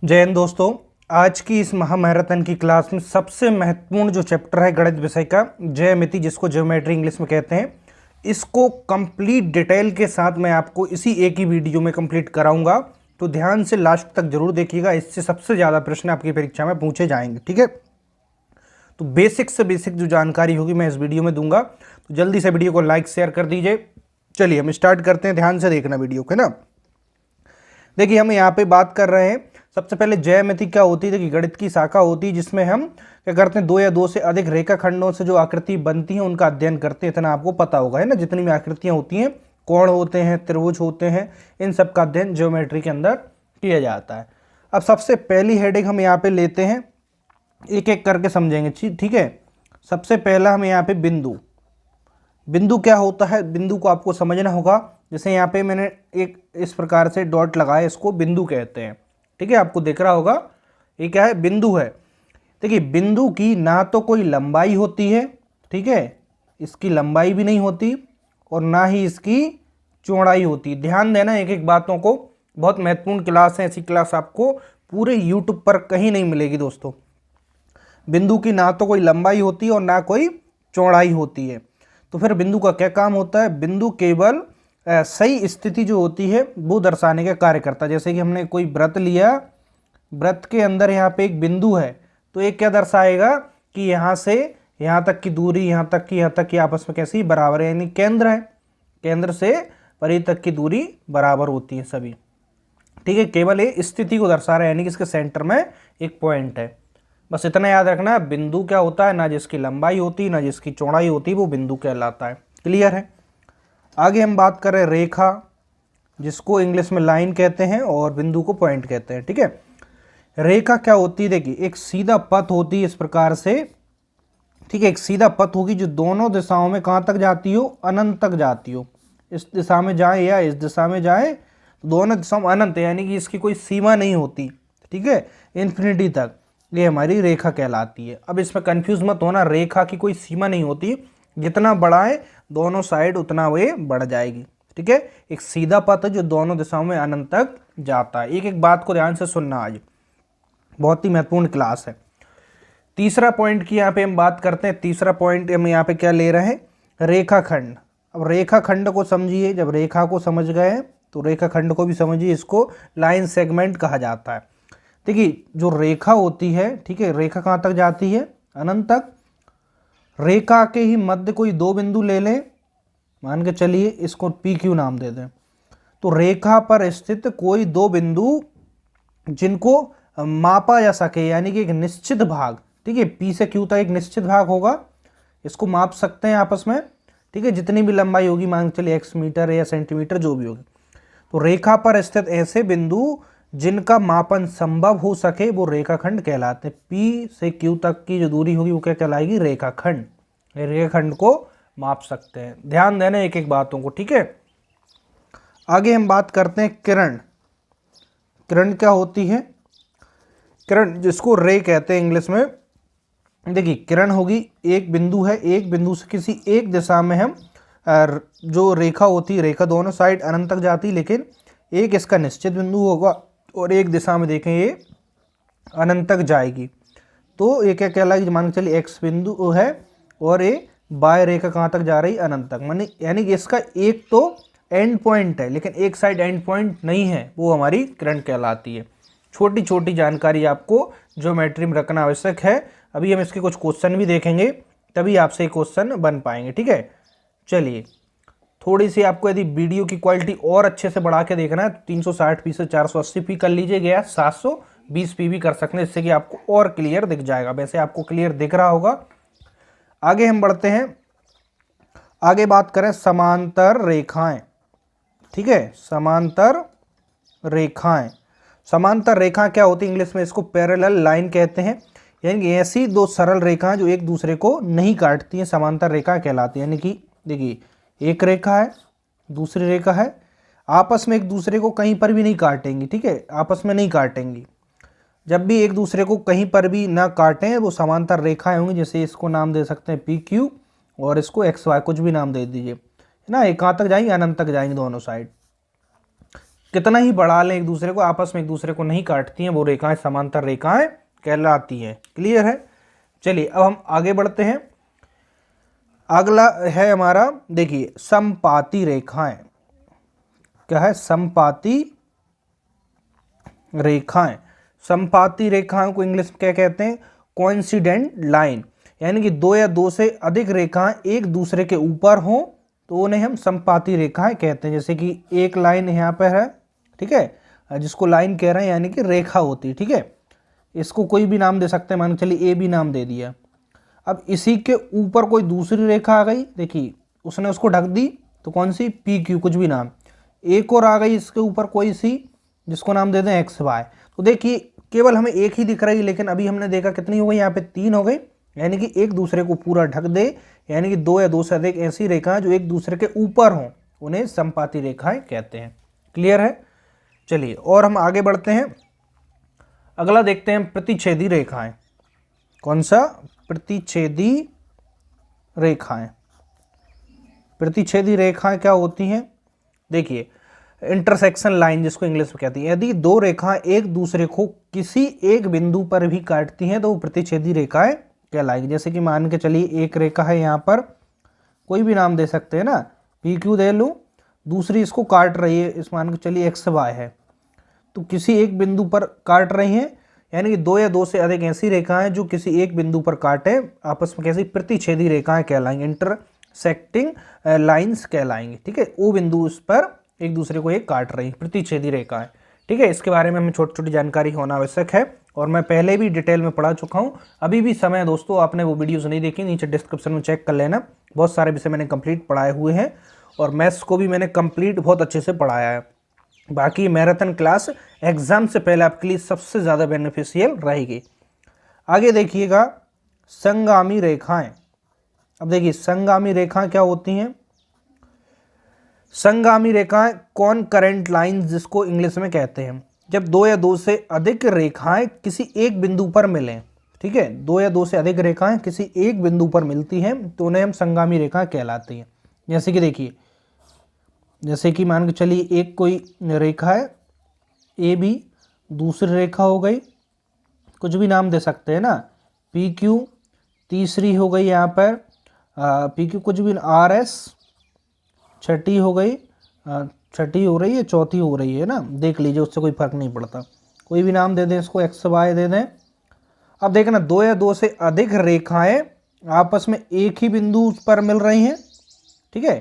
जय हिंद दोस्तों। आज की इस महामैराथन की क्लास में सबसे महत्वपूर्ण जो चैप्टर है गणित विषय का ज्यामिति, जिसको ज्योमेट्री इंग्लिश में कहते हैं, इसको कंप्लीट डिटेल के साथ मैं आपको इसी एक ही वीडियो में कंप्लीट कराऊंगा। तो ध्यान से लास्ट तक जरूर देखिएगा, इससे सबसे ज़्यादा प्रश्न आपकी परीक्षा में पूछे जाएंगे। ठीक है, तो बेसिक से बेसिक जो जानकारी होगी मैं इस वीडियो में दूंगा, तो जल्दी से वीडियो को लाइक शेयर कर दीजिए। चलिए हम स्टार्ट करते हैं, ध्यान से देखना वीडियो को ना। देखिए हम यहाँ पे बात कर रहे हैं, सबसे पहले ज्यामिति क्या होती है। देखिए गणित की शाखा होती है जिसमें हम क्या करते हैं, दो या दो से अधिक रेखाखंडों से जो आकृति बनती हैं उनका अध्ययन करते हैं। इतना आपको पता होगा है ना, जितनी भी आकृतियां होती हैं, कोण होते हैं, त्रिभुज होते हैं, इन सब का अध्ययन ज्योमेट्री के अंदर किया जाता है। अब सबसे पहली हेडिंग हम यहाँ पे लेते हैं, एक एक करके समझेंगे। ठीक है, सबसे पहला हम यहाँ पे बिंदु। बिंदु क्या होता है, बिंदु को आपको समझना होगा। जैसे यहाँ पे मैंने एक इस प्रकार से डॉट लगाया, इसको बिंदु कहते हैं। ठीक है, आपको दिख रहा होगा ये क्या है, बिंदु है। देखिए बिंदु की ना तो कोई लंबाई होती है, ठीक है, इसकी लंबाई भी नहीं होती, और ना ही इसकी चौड़ाई होती। ध्यान देना एक एक बातों को, बहुत महत्वपूर्ण क्लास है। ऐसी क्लास आपको पूरे यूट्यूब पर कहीं नहीं मिलेगी दोस्तों। बिंदु की ना तो कोई लंबाई होती है और ना कोई चौड़ाई होती है। तो फिर बिंदु का क्या काम होता है, बिंदु केवल सही स्थिति जो होती है वो दर्शाने का कार्य करता है। जैसे कि हमने कोई व्रत लिया, व्रत के अंदर यहाँ पे एक बिंदु है, तो एक क्या दर्शाएगा कि यहाँ से यहाँ तक की दूरी, यहाँ तक की आपस में कैसी बराबर है, यानी केंद्र है, केंद्र से परिधि तक की दूरी बराबर होती है सभी। ठीक है, केवल ये स्थिति को दर्शा रहा है, यानी कि इसके सेंटर में एक पॉइंट है। बस इतना याद रखना है, बिंदु क्या होता है, ना जिसकी लंबाई होती ना जिसकी चौड़ाई होती, वो बिंदु कहलाता है। क्लियर है। आगे हम बात करें रेखा, जिसको इंग्लिश में लाइन कहते हैं और बिंदु को पॉइंट कहते हैं। ठीक है, रेखा क्या होती है, देखिए एक सीधा पथ होती है इस प्रकार से। ठीक है, एक सीधा पथ होगी जो दोनों दिशाओं में कहाँ तक जाती हो, अनंत तक जाती हो। इस दिशा में जाए या इस दिशा में जाए, दोनों दिशाओं में अनंत, यानी कि इसकी कोई सीमा नहीं होती। ठीक है, इन्फिनिटी तक, ये हमारी रेखा कहलाती है। अब इसमें कंफ्यूज मत होना, रेखा की कोई सीमा नहीं होती, जितना बढ़ाए दोनों साइड उतना वे बढ़ जाएगी। ठीक है, एक सीधा पथ जो दोनों दिशाओं में अनंत तक जाता है। एक एक बात को ध्यान से सुनना, आज बहुत ही महत्वपूर्ण क्लास है। तीसरा पॉइंट की यहाँ पे हम बात करते हैं। तीसरा पॉइंट हम यहाँ पे क्या ले रहे हैं, रेखाखंड। अब रेखाखंड को समझिए, जब रेखा को समझ गए तो रेखाखंड को भी समझिए। इसको लाइन सेगमेंट कहा जाता है। देखिए जो रेखा होती है, ठीक है, रेखा कहाँ तक जाती है, अनंत तक। रेखा के ही मध्य कोई दो बिंदु ले लें, मान के चलिए इसको पी क्यू नाम दे दें। तो रेखा पर स्थित कोई दो बिंदु जिनको मापा जा सके, यानी कि एक निश्चित भाग, ठीक है, पी से क्यू तक एक निश्चित भाग होगा, इसको माप सकते हैं आपस में। ठीक है, जितनी भी लंबाई होगी, मान के चलिए एक्स मीटर या सेंटीमीटर जो भी होगी। तो रेखा पर स्थित ऐसे बिंदु जिनका मापन संभव हो सके वो रेखाखंड कहलाते हैं। पी से क्यू तक की जो दूरी होगी वो क्या कहलाएगी, रेखाखंड। रेखाखंड को माप सकते हैं। ध्यान देना एक एक बातों को। ठीक है, आगे हम बात करते हैं किरण। किरण क्या होती है, किरण जिसको रे कहते हैं इंग्लिश में। देखिए किरण होगी, एक बिंदु है, एक बिंदु से किसी एक दिशा में हम जो रेखा होती है, रेखा दोनों साइड अनंत तक जाती, लेकिन एक इसका निश्चित बिंदु होगा और एक दिशा में देखें ये अनंत तक जाएगी। तो ये क्या कहलाएगी, मान के चलिए एक्स बिंदु है और ये बाय रेखा कहाँ तक जा रही, अनंत तक। माने यानी कि इसका एक तो एंड पॉइंट है लेकिन एक साइड एंड पॉइंट नहीं है, वो हमारी किरण कहलाती है। छोटी छोटी जानकारी आपको ज्योमेट्री में रखना आवश्यक है। अभी हम इसके कुछ क्वेश्चन भी देखेंगे, तभी आपसे क्वेश्चन बन पाएंगे। ठीक है, चलिए थोड़ी सी आपको यदि वीडियो की क्वालिटी और अच्छे से बढ़ा के देखना है तो 360p से 480p कर लीजिएगा, 720p भी कर सकते हैं, इससे कि आपको और क्लियर दिख जाएगा। वैसे आपको क्लियर दिख रहा होगा। आगे हम बढ़ते हैं, आगे बात करें समांतर रेखाएं। ठीक है, समांतर रेखाएं। समांतर रेखा क्या होती है, इंग्लिश में इसको पैरेलल लाइन कहते हैं। यानी कि ऐसी दो सरल रेखाएं जो एक दूसरे को नहीं काटती हैं, समांतर रेखा कहलाती है। यानी कि देखिए एक रेखा है, दूसरी रेखा है, आपस में एक दूसरे को कहीं पर भी नहीं काटेंगी। ठीक है, आपस में नहीं काटेंगी। जब भी एक दूसरे को कहीं पर भी ना काटें वो समांतर रेखाएं होंगी। जैसे इसको नाम दे सकते हैं पी क्यू और इसको एक्स वाई, कुछ भी नाम दे दीजिए, है ना। ये कहाँ तक जाएंगे, अनंत तक जाएंगे दोनों साइड। कितना ही बढ़ा लें एक दूसरे को, आपस में एक दूसरे को नहीं काटती हैं, वो रेखाएं समांतर रेखाएं कहलाती हैं। क्लियर है? चलिए अब हम आगे बढ़ते हैं। अगला है हमारा, देखिए समपाती रेखाएं। क्या है? समपाती रेखाएं। समपाती रेखाओं को इंग्लिश में क्या कहते हैं? Coincident line. यानी कि दो या दो से अधिक रेखाएं एक दूसरे के ऊपर हों तो उन्हें हम समपाती रेखाएं कहते हैं। जैसे कि एक लाइन यहाँ पर है, ठीक है, जिसको लाइन कह रहे हैं, यानी कि रेखा होती है, ठीक है। इसको कोई भी नाम दे सकते हैं, मान चलिए ए भी नाम दे दिया। अब इसी के ऊपर कोई दूसरी रेखा आ गई, देखिए उसने उसको ढक दी, तो कौन सी? पी क्यू, कुछ भी नाम। एक और आ गई इसके ऊपर कोई सी, जिसको नाम दे दें एक्स वाई। तो देखिए केवल हमें एक ही दिख रही, लेकिन अभी हमने देखा कितनी हो गई, यहाँ पे 3 हो गई, यानी कि एक दूसरे को पूरा ढक दे। यानी कि दो या दो से अधिक ऐसी रेखाएं जो एक दूसरे के ऊपर हों उन्हें समपाती रेखाएं कहते हैं। क्लियर है? चलिए और हम आगे बढ़ते हैं। अगला देखते हैं प्रतिच्छेदी रेखाएं। कौन सा? प्रतिच्छेदी रेखाएं। प्रतिच्छेदी रेखाएं क्या होती हैं? देखिए इंटरसेक्शन लाइन जिसको इंग्लिश में कहती है। यदि दो रेखाएं एक दूसरे को किसी एक बिंदु पर भी काटती हैं तो वो प्रतिच्छेदी रेखाएं कहलाएगी। जैसे कि मान के चलिए एक रेखा है यहाँ पर, कोई भी नाम दे सकते हैं ना, पी क्यू दे लूँ, दूसरी इसको काट रही है, इस मान के चलिए एक्स वाई है, तो किसी एक बिंदु पर काट रही हैं, यानी कि दो या दो से अधिक ऐसी रेखाएं जो किसी एक बिंदु पर काटे आपस में कैसी? प्रतिच्छेदी रेखाएं कहलाएंगी, इंटरसेक्टिंग लाइंस कहलाएंगी, ठीक है। वो बिंदु उस पर एक दूसरे को एक काट रही प्रतिच्छेदी रेखाएं, ठीक है। इसके बारे में हमें छोटी छोटी जानकारी होना आवश्यक है और मैं पहले भी डिटेल में पढ़ा चुका हूं। अभी भी समय दोस्तों, आपने वो वीडियोस नहीं देखी, नीचे डिस्क्रिप्शन में चेक कर लेना। बहुत सारे विषय मैंने कंप्लीट पढ़ाए हुए हैं और मैथ्स को भी मैंने कंप्लीट बहुत अच्छे से पढ़ाया है। बाकी मैराथन क्लास एग्जाम से पहले आपके लिए सबसे ज़्यादा बेनिफिशियल रहेगी। आगे देखिएगा संगामी रेखाएं। अब देखिए संगामी रेखाएं क्या होती हैं? संगामी रेखाएं कॉनकरेंट लाइंस जिसको इंग्लिश में कहते हैं। जब दो या दो से अधिक रेखाएं किसी एक बिंदु पर मिलें, ठीक है, दो या दो से अधिक रेखाएं किसी एक बिंदु पर मिलती हैं तो उन्हें हम संगामी रेखा कहलाती हैं। जैसे कि देखिए, जैसे कि मान के चलिए एक कोई रेखा है ए बी, दूसरी रेखा हो गई, कुछ भी नाम दे सकते हैं ना, पी क्यू, तीसरी हो गई यहाँ पर पी क्यू, कुछ भी आर एस, छठी हो गई, छठी हो रही है, चौथी हो रही है ना, देख लीजिए, उससे कोई फर्क नहीं पड़ता, कोई भी नाम दे दें, इसको एक्स वाई दे दें। अब देखना दो या दो से अधिक रेखाएं आपस में एक ही बिंदु पर मिल रही हैं, ठीक है,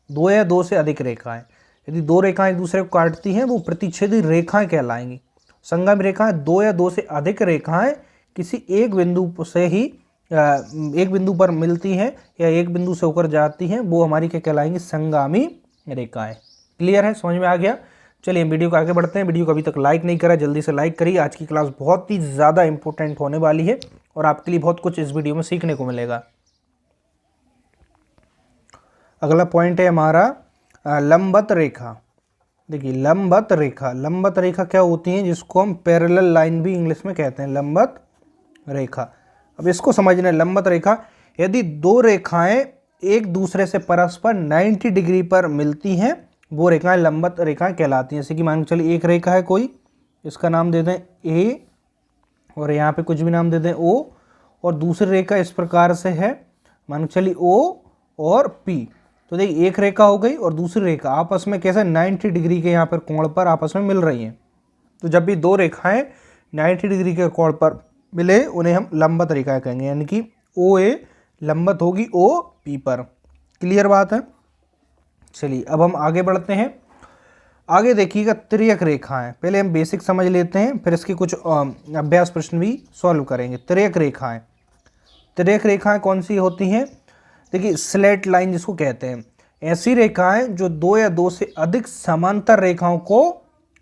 दो या दो से अधिक रेखाएं, यदि दो रेखाएं एक दूसरे को काटती हैं वो प्रतिच्छेदी रेखाएं कहलाएंगी। संगम रेखाएं दो या दो से अधिक रेखाएं किसी एक बिंदु से ही एक बिंदु पर मिलती हैं या एक बिंदु से होकर जाती हैं, वो हमारी क्या कहलाएंगी? संगामी रेखाएं। क्लियर है? समझ में आ गया? चलिए वीडियो को आगे बढ़ते हैं। वीडियो को अभी तक लाइक नहीं करा, जल्दी से लाइक करिए। आज की क्लास बहुत ही ज़्यादा इंपॉर्टेंट होने वाली है और आपके लिए बहुत कुछ इस वीडियो में सीखने को मिलेगा। अगला पॉइंट है हमारा लंबवत रेखा। देखिए लंबवत रेखा, लंबवत रेखा क्या होती है? जिसको हम पैरेलल लाइन भी इंग्लिश में कहते हैं, लंबवत रेखा। अब इसको समझना, लंबवत रेखा, यदि दो रेखाएं एक दूसरे से परस्पर 90 डिग्री पर मिलती हैं वो रेखाएं लंबवत रेखाएं कहलाती हैं। जैसे कि मान के चलिए एक रेखा है कोई, इसका नाम दे दें ए और यहाँ पे कुछ भी नाम दे दें ओ, और दूसरी रेखा इस प्रकार से है, मान के चलिए ओ और पी। तो देखिए एक रेखा हो गई और दूसरी रेखा आपस में कैसे 90 डिग्री के यहाँ पर कोण पर आपस में मिल रही हैं। तो जब भी दो रेखाएं 90 डिग्री के कोण पर मिले उन्हें हम लंबवत रेखा कहेंगे, यानी कि ओ ए लंबवत होगी ओ पी पर। क्लियर बात है? चलिए अब हम आगे बढ़ते हैं। आगे देखिएगा तिर्यक रेखाएं। पहले हम बेसिक समझ लेते हैं, फिर इसके कुछ अभ्यास प्रश्न भी सॉल्व करेंगे। तिर्यक रेखाएं, तिर्यक रेखाएं कौन सी होती हैं? देखिए स्लेट लाइन जिसको कहते हैं, ऐसी रेखाएं जो दो या दो से अधिक समांतर रेखाओं को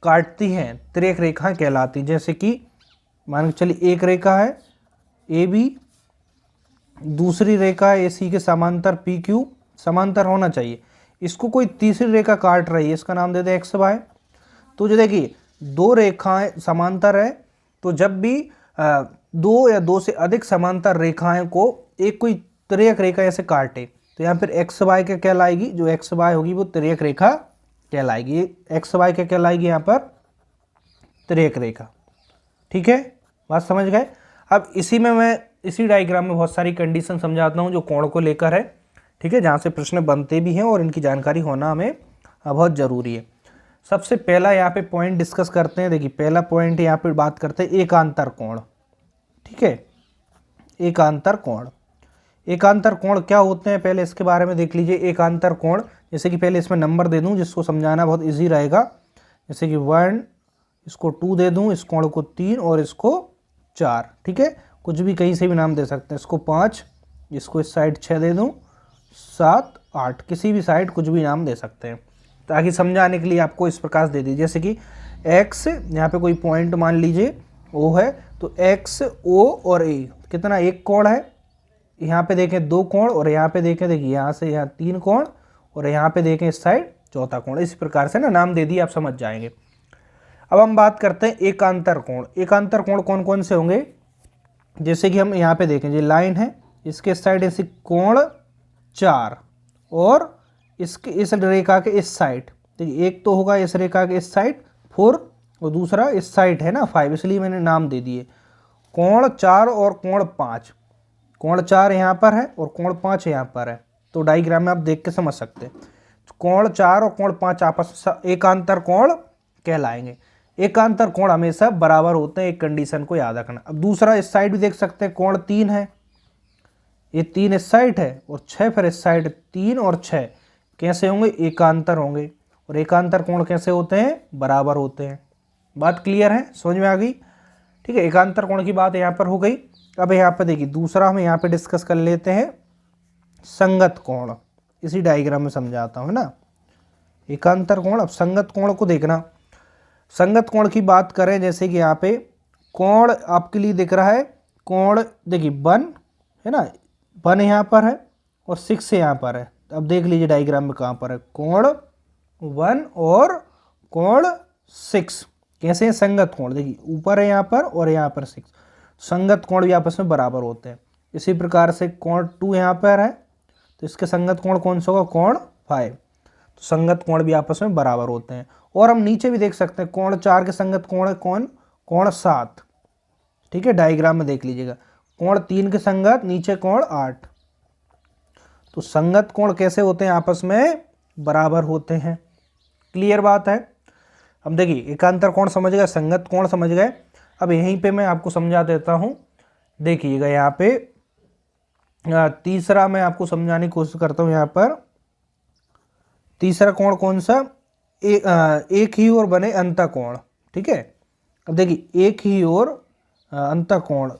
काटती हैं तिर्यक रेखाएं कहलाती हैं। जैसे कि मान के चलिए एक रेखा है ए बी, दूसरी रेखा है ए सी के समांतर पी क्यू, समांतर होना चाहिए, इसको कोई तीसरी रेखा काट रही है, इसका नाम दे दे एक्स वाई। तो जो देखिए दो रेखाएं समांतर है, तो जब भी दो या दो से अधिक समांतर रेखाएं को एक कोई तिर्यक रेखा ऐसे काटे तो यहाँ फिर एक्स वाई क्या कहलाएगी? जो एक्स वाई होगी वो तिर्यक रेखा कहलाएगी। एक्स वाई क्या कहलाएगी यहाँ पर? तिर्यक रेखा। ठीक है, बात समझ गए। अब इसी में मैं इसी डायग्राम में बहुत सारी कंडीशन समझाता हूँ जो कोण को लेकर है। ठीक है, जहाँ से प्रश्न बनते भी हैं और इनकी जानकारी होना हमें बहुत ज़रूरी है। सबसे पहला यहाँ पे पॉइंट डिस्कस करते हैं। देखिए पहला पॉइंट यहाँ पे बात करते हैं एकांतर कोण। ठीक है, एकांतर कोण। एकांतर कोण क्या होते हैं पहले इसके बारे में देख लीजिए। एकांतर कोण, जैसे कि पहले इसमें नंबर दे दूं जिसको समझाना बहुत इजी रहेगा। जैसे कि 1, इसको 2 दे दूं, इस कोण को 3 और इसको 4। ठीक है, कुछ भी कहीं से भी नाम दे सकते हैं। इसको 5, इसको इस साइड 6 दे दूं, 7, 8, किसी भी साइड कुछ भी नाम दे सकते हैं ताकि समझाने के लिए आपको इस प्रकार दे दीजिए। जैसे कि एक्स, यहाँ पे कोई पॉइंट मान लीजिए ओ है, तो एक्स, ओ और ए कितना? एक कोण है। यहाँ पे देखें 2 कोण और यहाँ पे देखें, देखिए यहाँ से यहाँ 3 कोण और यहाँ पे देखें इस साइड चौथा कोण। इस प्रकार से ना नाम दे दिए, आप समझ जाएंगे। अब हम बात करते हैं एकांतर कोण। एकांतर कोण कौन कौन से होंगे? जैसे कि हम यहाँ पे देखें, ये लाइन है, इसके साइड ऐसे कोण 4 और इसके इस रेखा के इस साइड, देखिए एक तो होगा इस रेखा के इस साइड 4 और दूसरा इस साइड है ना 5, इसलिए मैंने नाम दे दिए। कोण 4 और कोण 5, कोण 4 यहाँ पर है और कोण 5 यहाँ पर है, तो डायग्राम में आप देख के समझ सकते हैं। कोण 4 और कोण 5 आपस में एकांतर कोण कहलाएंगे। एकांतर कोण हमेशा बराबर होते हैं, एक कंडीशन को याद रखना। अब दूसरा इस साइड भी देख सकते हैं, कोण 3 है, ये 3 इस साइड है और 6 फिर इस साइड, 3 और 6 कैसे होंगे? एकांतर होंगे। और एकांतर कोण कैसे होते हैं? बराबर होते हैं। बात क्लियर है, समझ में आ गई? ठीक है, एकांतर कोण की बात यहाँ पर हो गई। अब यहाँ पे देखिए दूसरा हम यहाँ पे डिस्कस कर लेते हैं संगत कोण। इसी डायग्राम में समझाता हूँ ना, एकांतर कोण। अब संगत कोण को देखना। संगत कोण की बात करें, जैसे कि यहाँ पे कोण आपके लिए दिख रहा है, कोण देखिए 1 है ना, 1 यहाँ पर है और 6 यहाँ पर है। अब देख लीजिए डायग्राम में कहाँ पर है, कोण 1 और कोण 6 कैसे हैं? संगत कोण। देखिए ऊपर है यहाँ पर और यहाँ पर 6, संगत कोण भी आपस में बराबर होते हैं। इसी प्रकार से कोण 2 यहाँ पर है, तो इसके संगत कोण कौन सा होगा? कोण 5। तो संगत कोण भी आपस में बराबर होते हैं। और हम नीचे भी देख सकते हैं, कोण 4 के संगत कोण है कौन? कोण 7। ठीक है, डायग्राम में देख लीजिएगा। कोण 3 के संगत नीचे कोण 8। तो संगत कोण कैसे होते हैं? आपस में बराबर होते हैं। क्लियर बात है? अब देखिए एकांतर कोण समझ गए, संगत कोण समझ गए। अब यहीं पे मैं आपको समझा देता हूँ। देखिएगा यहाँ पे तीसरा मैं आपको समझाने की कोशिश करता हूँ। यहाँ पर तीसरा कोण कौन सा? एक ही ओर बने अंतःकोण। ठीक है, अब देखिए एक ही ओर अंतःकोण,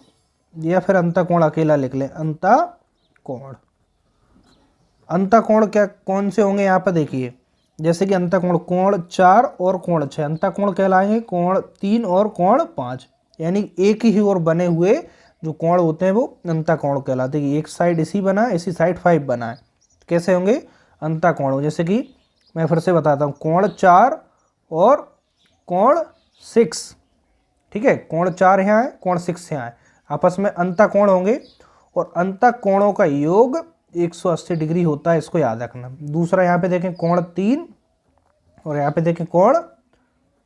या फिर अंतःकोण अकेला लिख लें, अंतःकोण। अंतःकोण क्या कौन से होंगे? यहाँ पर देखिए, जैसे कि अंतःकोण कोण 4 और कोण 6 अंतःकोण कहलाएंगे, कोण 3 और कोण 5, यानी एक ही ओर बने हुए जो कोण होते हैं वो अंतःकोण कहलाते हैं। एक साइड इसी बना है, इसी साइड 5 बना है, कैसे होंगे? अंतःकोण। जैसे कि मैं फिर से बताता हूँ, कोण 4 और कोण 6। ठीक है, कोण 4 यहाँ है, कोण 6 यहाँ है, आपस में अंतःकोण होंगे और अंतःकोणों का योग 180 डिग्री होता है, इसको याद रखना। दूसरा यहाँ पे देखें कोण 3 और यहाँ पे देखें कोण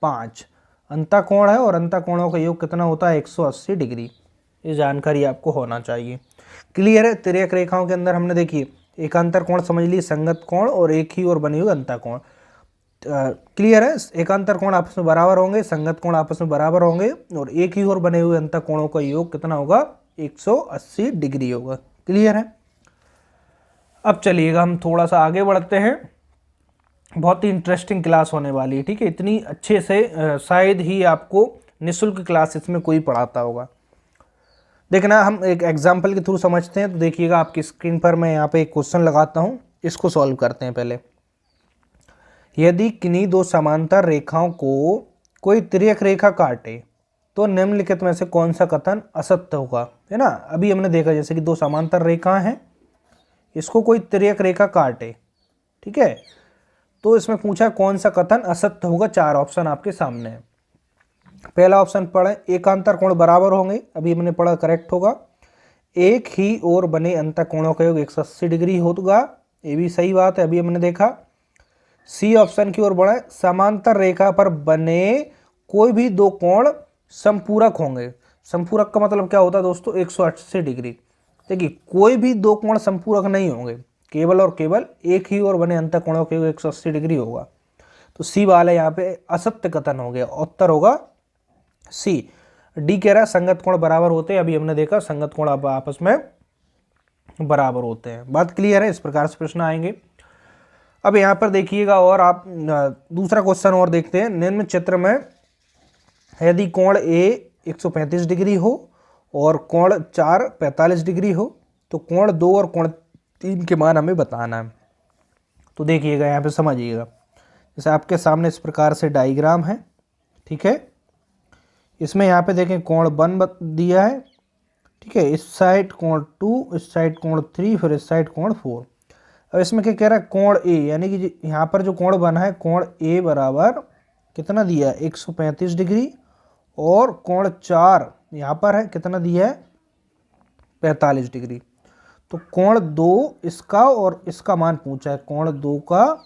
5, अंतःकोण है और अंतःकोणों का योग कितना होता है? 180 डिग्री। ये जानकारी आपको होना चाहिए। क्लियर है? तिर्यक रेखाओं के अंदर हमने देखिए एकांतर कोण समझ लिए, संगत कोण और एक ही ओर बने हुए अंतःकोण। क्लियर है? एकांतर कोण आपस में बराबर होंगे, संगत कोण आपस में बराबर होंगे और एक ही ओर बने हुए अंतःकोणों का योग कितना होगा? 180 डिग्री होगा। क्लियर है? अब चलिएगा हम थोड़ा सा आगे बढ़ते हैं। बहुत ही इंटरेस्टिंग क्लास होने वाली है। ठीक है, इतनी अच्छे से शायद ही आपको निःशुल्क क्लास इसमें कोई पढ़ाता होगा। देखना, हम एक एग्जाम्पल के थ्रू समझते हैं। तो देखिएगा आपकी स्क्रीन पर मैं यहाँ पे एक क्वेश्चन लगाता हूँ, इसको सॉल्व करते हैं। पहले, यदि किन्हीं दो समांतर रेखाओं को कोई तिर्यक रेखा काटे तो निम्नलिखित में से कौन सा कथन असत्य होगा? है ना, अभी हमने देखा जैसे कि दो समांतर रेखाएं हैं, इसको कोई तिर्यक रेखा काटे, ठीक है, तो इसमें पूछा कौन सा कथन असत्य होगा। 4 ऑप्शन आपके सामने है। पहला ऑप्शन पढ़े, एकांतर कोण बराबर होंगे, अभी हमने पढ़ा करेक्ट होगा। एक ही ओर बने अंतःकोणों का योग 180 डिग्री होगा, ये भी सही बात है, अभी हमने देखा। सी ऑप्शन की ओर बढ़े, समांतर रेखा पर बने कोई भी दो कोण समपूरक होंगे। समपूरक का मतलब क्या होता है दोस्तों, 180 डिग्री। देखिए कोई भी दो कोण समपूरक नहीं होंगे, केवल और केवल एक ही ओर बने अंतःकोणों के 180 डिग्री होगा। तो सी वाला यहाँ पे असत्य कथन हो गया, उत्तर होगा सी। डी कह रहा है संगत कोण बराबर होते हैं, अभी हमने देखा संगत कोण अब आपस में बराबर होते हैं। बात क्लियर है, इस प्रकार से प्रश्न आएंगे। अब यहाँ पर देखिएगा और आप दूसरा क्वेश्चन और देखते हैं। निम्न चित्र में यदि कोण ए 135 डिग्री हो और कोण 4 45 डिग्री हो, तो कोण 2 और कोण 3 के मान हमें बताना है। तो देखिएगा यहाँ पे समझिएगा, जैसे आपके सामने इस प्रकार से डायग्राम है, ठीक है। इसमें यहाँ पे देखें कोण 1 दिया है, ठीक है। इस साइड कोण 2, इस साइड कोण 3, फिर इस साइड कोण 4। अब इसमें क्या कह रहा है, कोण ए, यानी कि यहाँ पर जो कोण बना है कोण ए बराबर कितना दिया है 135 डिग्री, और कोण 4 यहाँ पर है कितना दिया है 45 डिग्री। तो कोण 2 इसका और इसका मान पूछा है, कोण 2 का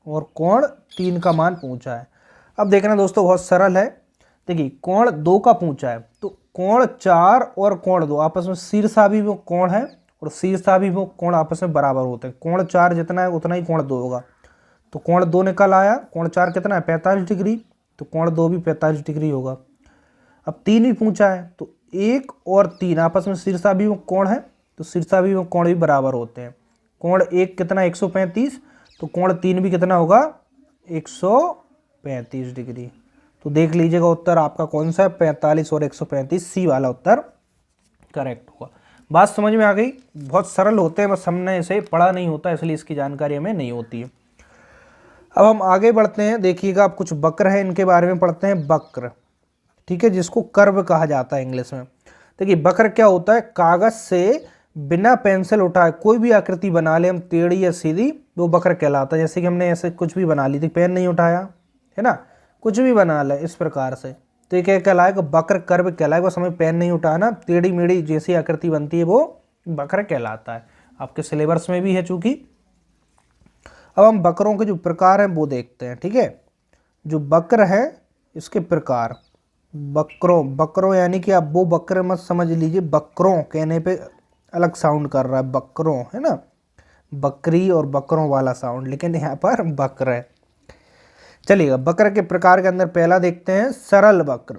और कोण 3 का मान पूछा है। अब देखना दोस्तों बहुत सरल है। देखिए कोण 2 का पूछा है, तो कोण 4 और कोण 2 आपस में शीर्षाभिमुख कोण है, और शीर्षाभिमुख कोण आपस में बराबर होते हैं। कोण 4 जितना है उतना ही कोण 2 होगा। तो कोण 2 निकल आया, कोण 4 कितना है 45 डिग्री, तो कोण 2 भी 45 डिग्री होगा। अब 3 भी पूछा है, तो 1 और 3 आपस में शीर्षाभिमुख कोण है, तो शीर्षाभिमुख कोण भी बराबर होते हैं। कोण 1 कितना 135, तो कोण 3 भी कितना होगा 135 डिग्री। तो देख लीजिएगा उत्तर आपका कौन सा है, 45 और 135, सी वाला उत्तर करेक्ट होगा। बात समझ में आ गई। बहुत सरल होते हैं, बस हमने इसे पढ़ा नहीं होता इसलिए इसकी जानकारी हमें नहीं होती है। अब हम आगे बढ़ते हैं। देखिएगा आप कुछ वक्र है, इनके बारे में पढ़ते हैं। वक्र, ठीक है, जिसको कर्व कहा जाता है इंग्लिश में। देखिए वक्र क्या होता है, कागज से बिना पेंसिल उठाए कोई भी आकृति बना ले हम, टेढ़ी या सीधी, वो वक्र कहलाता है। जैसे कि हमने ऐसे कुछ भी बना ली थी, पेन नहीं उठाया है ना, कुछ भी बना ले इस प्रकार से, तो ये क्या कहलाएगा, वक्र कर्व कहलाएगा। बस हमें पेन नहीं उठाना, टेढ़ी मेढ़ी जैसी आकृति बनती है वो वक्र कहलाता है। आपके सिलेबस में भी है चूंकि। अब हम वक्रों के जो प्रकार हैं वो देखते हैं, ठीक है। जो वक्र है इसके प्रकार, वक्रों यानी कि आप वो वक्र मत समझ लीजिए, वक्रों कहने पे अलग साउंड कर रहा है, वक्रों है ना, बकरी और बकरों वाला साउंड, लेकिन यहाँ पर वक्र है। चलिएगा वक्र के प्रकार के अंदर पहला देखते हैं सरल वक्र।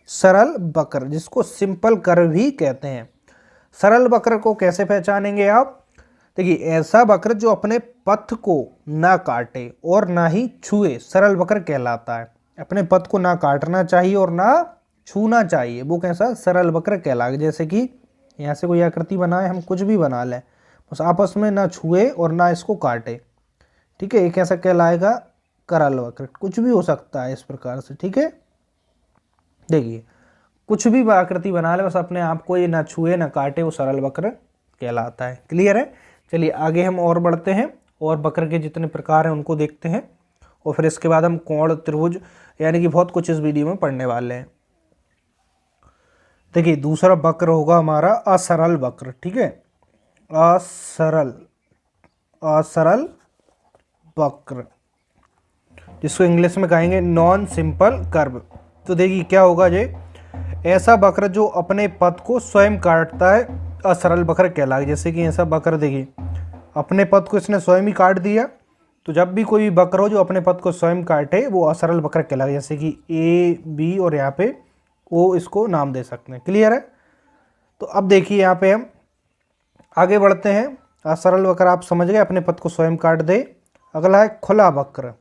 सरल वक्र जिसको सिंपल कर्व भी कहते हैं। सरल वक्र को कैसे पहचानेंगे आप, देखिए ऐसा वक्र जो अपने पथ को ना काटे और ना ही छुए सरल वक्र कहलाता है। अपने पथ को ना काटना चाहिए और ना छूना चाहिए, वो कैसा सरल वक्र कहलाएगा। जैसे कि यहाँ से कोई आकृति बनाए, हम कुछ भी बना लें, बस आपस में ना छुए और ना इसको काटे, ठीक है, ये कैसा कहलाएगा करल वक्र। कुछ भी हो सकता है इस प्रकार से, ठीक है। देखिए कुछ भी आकृति बना ले, बस अपने आप को ये ना छुए ना काटे, वो सरल वक्र कहलाता है। क्लियर है। चलिए आगे हम और बढ़ते हैं और वक्र के जितने प्रकार हैं उनको देखते हैं, और फिर इसके बाद हम कोण त्रिभुज यानी कि बहुत कुछ इस वीडियो में पढ़ने वाले हैं। देखिए दूसरा वक्र होगा हमारा असरल वक्र, ठीक है, असरल वक्र, जिसको इंग्लिश में कहेंगे नॉन सिंपल कर्व। तो देखिए क्या होगा, ये ऐसा वक्र जो अपने पथ को स्वयं काटता है असरल वक्र कहलाएगा। जैसे कि ऐसा वक्र देखिए अपने पथ को इसने स्वयं ही काट दिया, तो जब भी कोई वक्र हो जो अपने पथ को स्वयं काटे वो असरल वक्र कहलाएगा। जैसे कि ए बी और यहाँ पे ओ, इसको नाम दे सकते हैं। क्लियर है। तो अब देखिए यहाँ पे हम आगे बढ़ते हैं। असरल वक्र आप समझ गए, अपने पथ को स्वयं काट दे। अगला है खुला वक्र।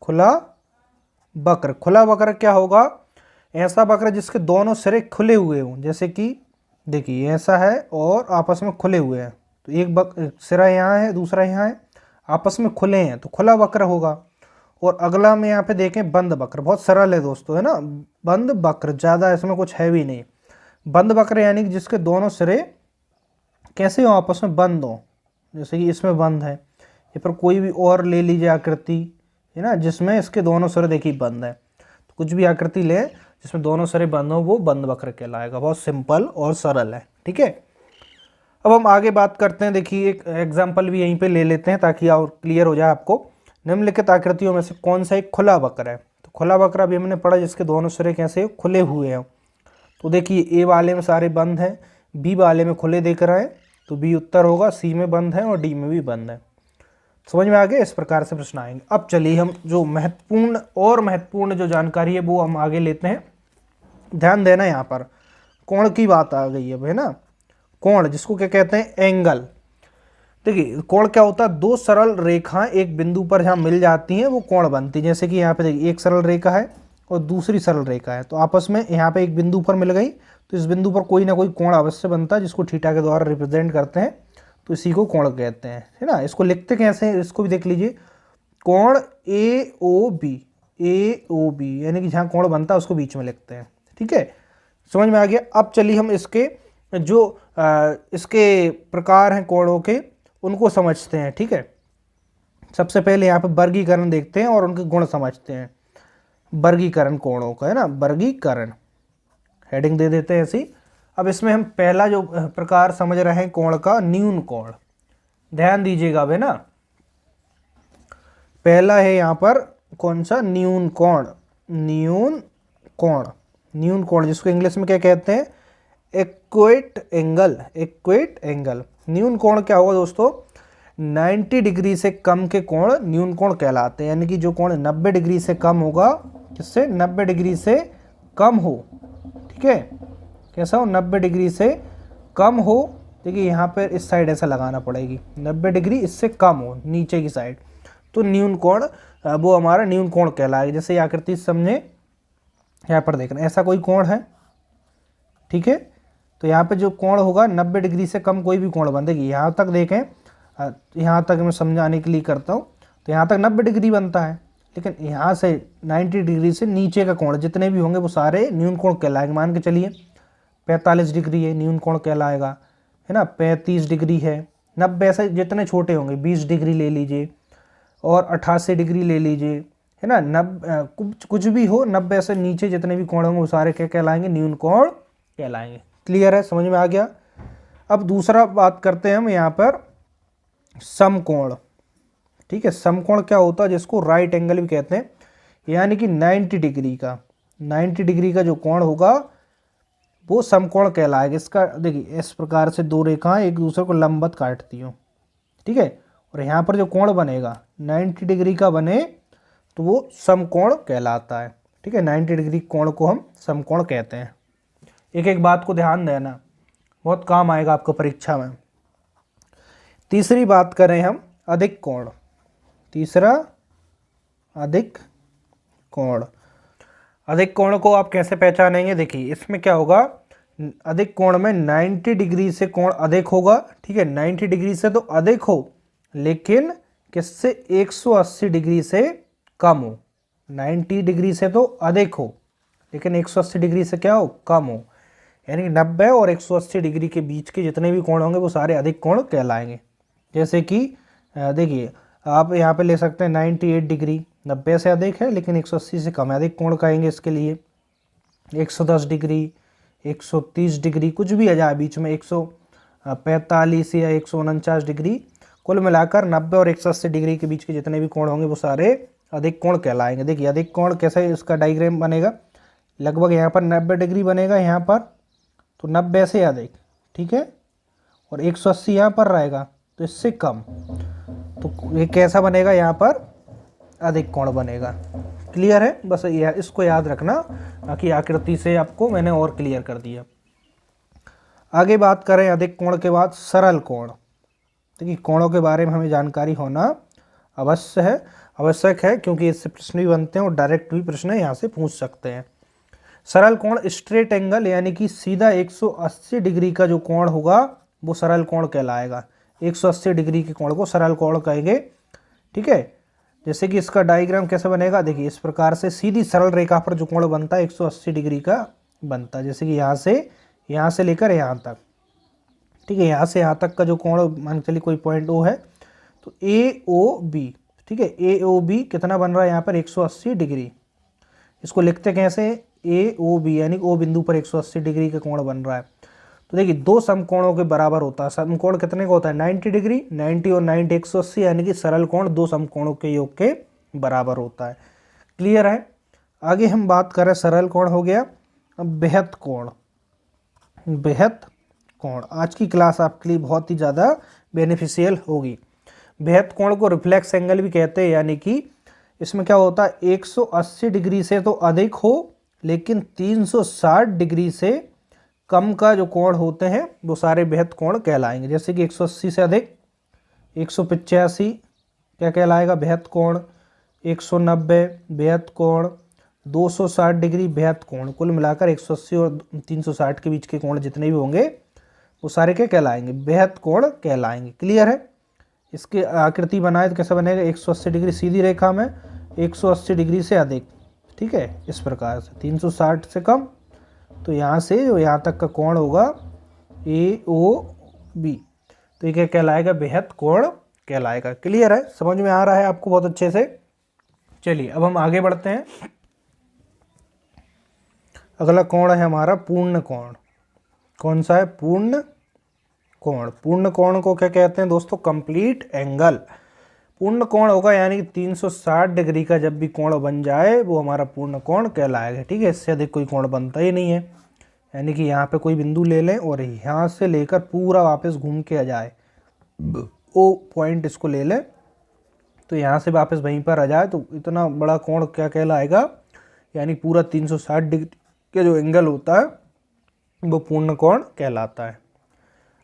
खुला वक्र क्या होगा, ऐसा वक्र जिसके दोनों सिरे खुले हुए हों। जैसे कि देखिए ऐसा है और आपस में खुले हुए हैं, तो एक सिरा यहाँ है दूसरा यहाँ है, आपस में खुले हैं, तो खुला वक्र होगा। और अगला में यहाँ पे देखें बंद वक्र, बहुत सरल है दोस्तों, है ना। बंद वक्र ज़्यादा इसमें कुछ है भी नहीं। बंद वक्र यानी कि जिसके दोनों सिरे कैसे हो, आपस में बंद हो। जैसे कि इसमें बंद है, या फिर कोई भी और ले लीजिए आकृति, है ना, जिसमें इसके दोनों सिरे देखिए बंद है। तो कुछ भी आकृति ले जिसमें दोनों सिरे बंद हो वो बंद वक्र कहलाएगा। बहुत सिंपल और सरल है, ठीक है। अब हम आगे बात करते हैं। देखिए एक एग्जाम्पल भी यहीं पे ले लेते हैं ताकि और क्लियर हो जाए आपको। निम्नलिखित आकृतियों में से कौन सा एक खुला वक्र है? तो खुला वक्र अभी हमने पढ़ा जिसके दोनों सिरे कैसे खुले हुए हैं। तो देखिए ए वाले में सारे बंद हैं, बी वाले में खुले दिख रहे हैं, तो बी उत्तर होगा, सी में बंद है और डी में भी बंद है। समझ में आ गया? इस प्रकार से प्रश्न आएंगे। अब चलिए हम जो महत्वपूर्ण जो जानकारी है वो हम आगे लेते हैं। ध्यान देना, यहाँ पर कोण की बात आ गई है ना। कोण जिसको क्या कहते हैं? एंगल। देखिए कोण क्या होता है? दो सरल रेखाएं एक बिंदु पर जहाँ मिल जाती हैं वो कोण बनती है। जैसे कि यहाँ पे देखिए एक सरल रेखा है और दूसरी सरल रेखा है, तो आपस में यहाँ पे एक बिंदु पर मिल गई, तो इस बिंदु पर कोई ना कोई कोण अवश्य बनता है जिसको थीटा के द्वारा रिप्रेजेंट करते हैं, तो इसी को कोण कहते हैं, है ना। इसको लिखते कैसे हैं इसको भी देख लीजिए। कोण AOB यानी कि जहाँ कोण बनता है उसको बीच में लिखते हैं। ठीक है, समझ में आ गया। अब चलिए हम इसके जो इसके प्रकार हैं कोणों के उनको समझते हैं। ठीक है, सबसे पहले यहाँ पे वर्गीकरण देखते हैं और उनके गुण समझते हैं। वर्गीकरण कोणों का, है ना, वर्गीकरण हेडिंग दे देते हैं ऐसी। अब इसमें हम पहला जो प्रकार समझ रहे हैं कोण का, न्यून कोण। ध्यान दीजिएगा अब, है ना। पहला है यहाँ पर कौन सा? न्यून कोण। न्यून कोण, न्यून कोण जिसको इंग्लिश में क्या कहते हैं? Equate angle. Equate angle. न्यून कोण क्या होगा दोस्तों? 90 डिग्री से कम के कोण न्यून कोण कहलाते हैं। यानी कि जो कोण 90 डिग्री से कम होगा, किससे? 90 डिग्री से कम हो। ठीक है, कैसा हो? 90 डिग्री से कम हो। देखिए यहाँ पर इस साइड ऐसा लगाना पड़ेगी, 90 डिग्री इससे कम हो नीचे की साइड, तो न्यून कोण वो हमारा न्यून कोण कहलाएगा। जैसे आकृति समझे, यहाँ पर देखना ऐसा कोई कोण है, ठीक है, तो यहाँ पे जो कोण होगा 90 डिग्री से कम कोई भी कोण बनेगी। यहाँ तक देखें, यहाँ तक मैं समझाने के लिए करता हूँ, तो यहाँ तक 90 डिग्री बनता है, लेकिन यहाँ से 90 डिग्री से नीचे का कोण जितने भी होंगे वो सारे न्यून कोण कहलाएंगे। मान के चलिए 45 डिग्री है, न्यून कोण कहलाएगा, है ना। 35 डिग्री है, 90 से जितने छोटे होंगे, 20 डिग्री ले लीजिए और 88 डिग्री ले लीजिए, है ना। 90 कुछ भी हो, 90 से नीचे जितने भी कोण होंगे वो सारे क्या कहलाएंगे? न्यून कोण कहलाएंगे। क्लियर है? समझ में आ गया। अब दूसरा बात करते हैं हम यहाँ पर समकोण। ठीक है, समकोण क्या होता है? जिसको राइट एंगल भी कहते हैं। यानी कि 90 डिग्री का जो कोण होगा वो समकोण कहलाएगा। इसका देखिए इस प्रकार से दो रेखाएं एक दूसरे को लंबवत काटती हो, ठीक है, और यहाँ पर जो कोण बनेगा 90 डिग्री का बने तो वो समकोण कहलाता है। ठीक है, 90 डिग्री कोण को हम समकोण कहते हैं। एक एक बात को ध्यान देना, बहुत काम आएगा आपको परीक्षा में। तीसरी बात करें हम अधिक कोण। तीसरा अधिक कोण। अधिक कोण को आप कैसे पहचानेंगे? देखिए इसमें क्या होगा, अधिक कोण में 90 डिग्री से कोण अधिक होगा। ठीक है, 90 डिग्री से तो अधिक हो, लेकिन किससे? 180 डिग्री से कम हो। 90 डिग्री से तो अधिक हो, लेकिन 180 डिग्री से क्या हो? कम हो। यानी 90 और 180 डिग्री के बीच के जितने भी कोण होंगे वो सारे अधिक कोण कहलाएंगे। जैसे कि देखिए आप यहाँ पे ले सकते हैं 98 डिग्री, 90 से अधिक है लेकिन 180 से कम है, अधिक कोण कहेंगे इसके लिए। 110 डिग्री, 130 डिग्री, कुछ भी आ जाए बीच में, 145 या 149 डिग्री, कुल मिलाकर 90 और 180 डिग्री के बीच के जितने भी कोण होंगे वो सारे अधिक कोण कहलाएंगे। देखिए अधिक कोण कैसे इसका डायग्राम बनेगा, लगभग यहाँ पर 90 डिग्री बनेगा, यहाँ पर तो 90 से अधिक, ठीक है, और 180 यहाँ पर रहेगा तो इससे कम, तो ये कैसा बनेगा? यहाँ पर अधिक कोण बनेगा। क्लियर है? बस इसको याद रखना, बाकी आकृति से आपको मैंने और क्लियर कर दिया। आगे बात करें अधिक कोण के बाद सरल कोण। देखिए कोणों के बारे में हमें जानकारी होना आवश्यक है, क्योंकि इससे प्रश्न भी बनते हैं और डायरेक्ट भी प्रश्न यहाँ से पूछ सकते हैं। सरल कोण स्ट्रेट एंगल यानी कि सीधा 180 डिग्री का जो कोण होगा वो सरल कोण कहलाएगा। 180 डिग्री के कोण को सरल कोण कहेंगे। ठीक है, जैसे कि इसका डायग्राम कैसे बनेगा, देखिए इस प्रकार से सीधी सरल रेखा पर जो कोण बनता है 180 डिग्री का बनता है। जैसे कि यहाँ से लेकर यहाँ तक, ठीक है, यहाँ से यहाँ तक का जो कोण मान के चलिए कोई पॉइंट O है, तो AOB, ठीक है, AOB कितना बन रहा है यहाँ पर? 180 डिग्री। इसको लिखते कैसे? AOB यानी O बिंदु पर 180 डिग्री का कोण बन रहा है, तो देखिए दो समकोणों के बराबर होता है। समकोण कितने का होता है 90 डिग्री, 90 और 90 180, यानी कि सरल कोण दो समकोणों के योग के बराबर होता है। क्लियर है। आगे हम बात करें, सरल कोण हो गया, अब बेहद कोण। बेहद कोण आज की क्लास आपके लिए बहुत ही ज़्यादा बेनिफिशियल होगी। बेहद कोण को रिफ्लेक्स एंगल भी कहते हैं, यानी कि इसमें क्या होता है 180 डिग्री से तो अधिक हो लेकिन 360 डिग्री से कम का जो कोण होते हैं वो सारे बेहद कोण कहलाएंगे। जैसे कि 180 से अधिक 185 क्या कहलाएगा बेहद कोण, 190 बेहद कोण, 260 डिग्री बेहद कोण। कुल मिलाकर 180 और 360 के बीच के कोण जितने भी होंगे वो सारे क्या कहलाएंगे बेहद कोण कहलाएंगे। क्लियर है। इसकी आकृति बनाए तो कैसा बनेगा 180 डिग्री सीधी रेखा में 180 डिग्री से अधिक, ठीक है, इस प्रकार से 360 से कम, तो यहाँ से जो यहाँ तक का कोण होगा AOB, तो ये क्या कहलाएगा बेहद कोण कहलाएगा। क्लियर है, समझ में आ रहा है आपको बहुत अच्छे से। चलिए अब हम आगे बढ़ते हैं। अगला कोण है हमारा पूर्ण कोण। कौन सा है पूर्ण कोण। पूर्ण कोण को क्या कहते हैं दोस्तों कंप्लीट एंगल। पूर्ण कोण होगा यानी कि 360 डिग्री का जब भी कोण बन जाए वो हमारा पूर्ण कोण कहलाएगा। ठीक है, इससे अधिक कोई कोण बनता ही नहीं है। यानी कि यहाँ पे कोई बिंदु ले लें और यहाँ से लेकर पूरा वापस घूम के आ जाए, ओ पॉइंट इसको ले लें तो यहाँ से वापस वहीं पर आ जाए, तो इतना बड़ा कोण क्या कहलाएगा, यानी पूरा 360 डिग्री का जो एंगल होता है वो पूर्ण कोण कहलाता है।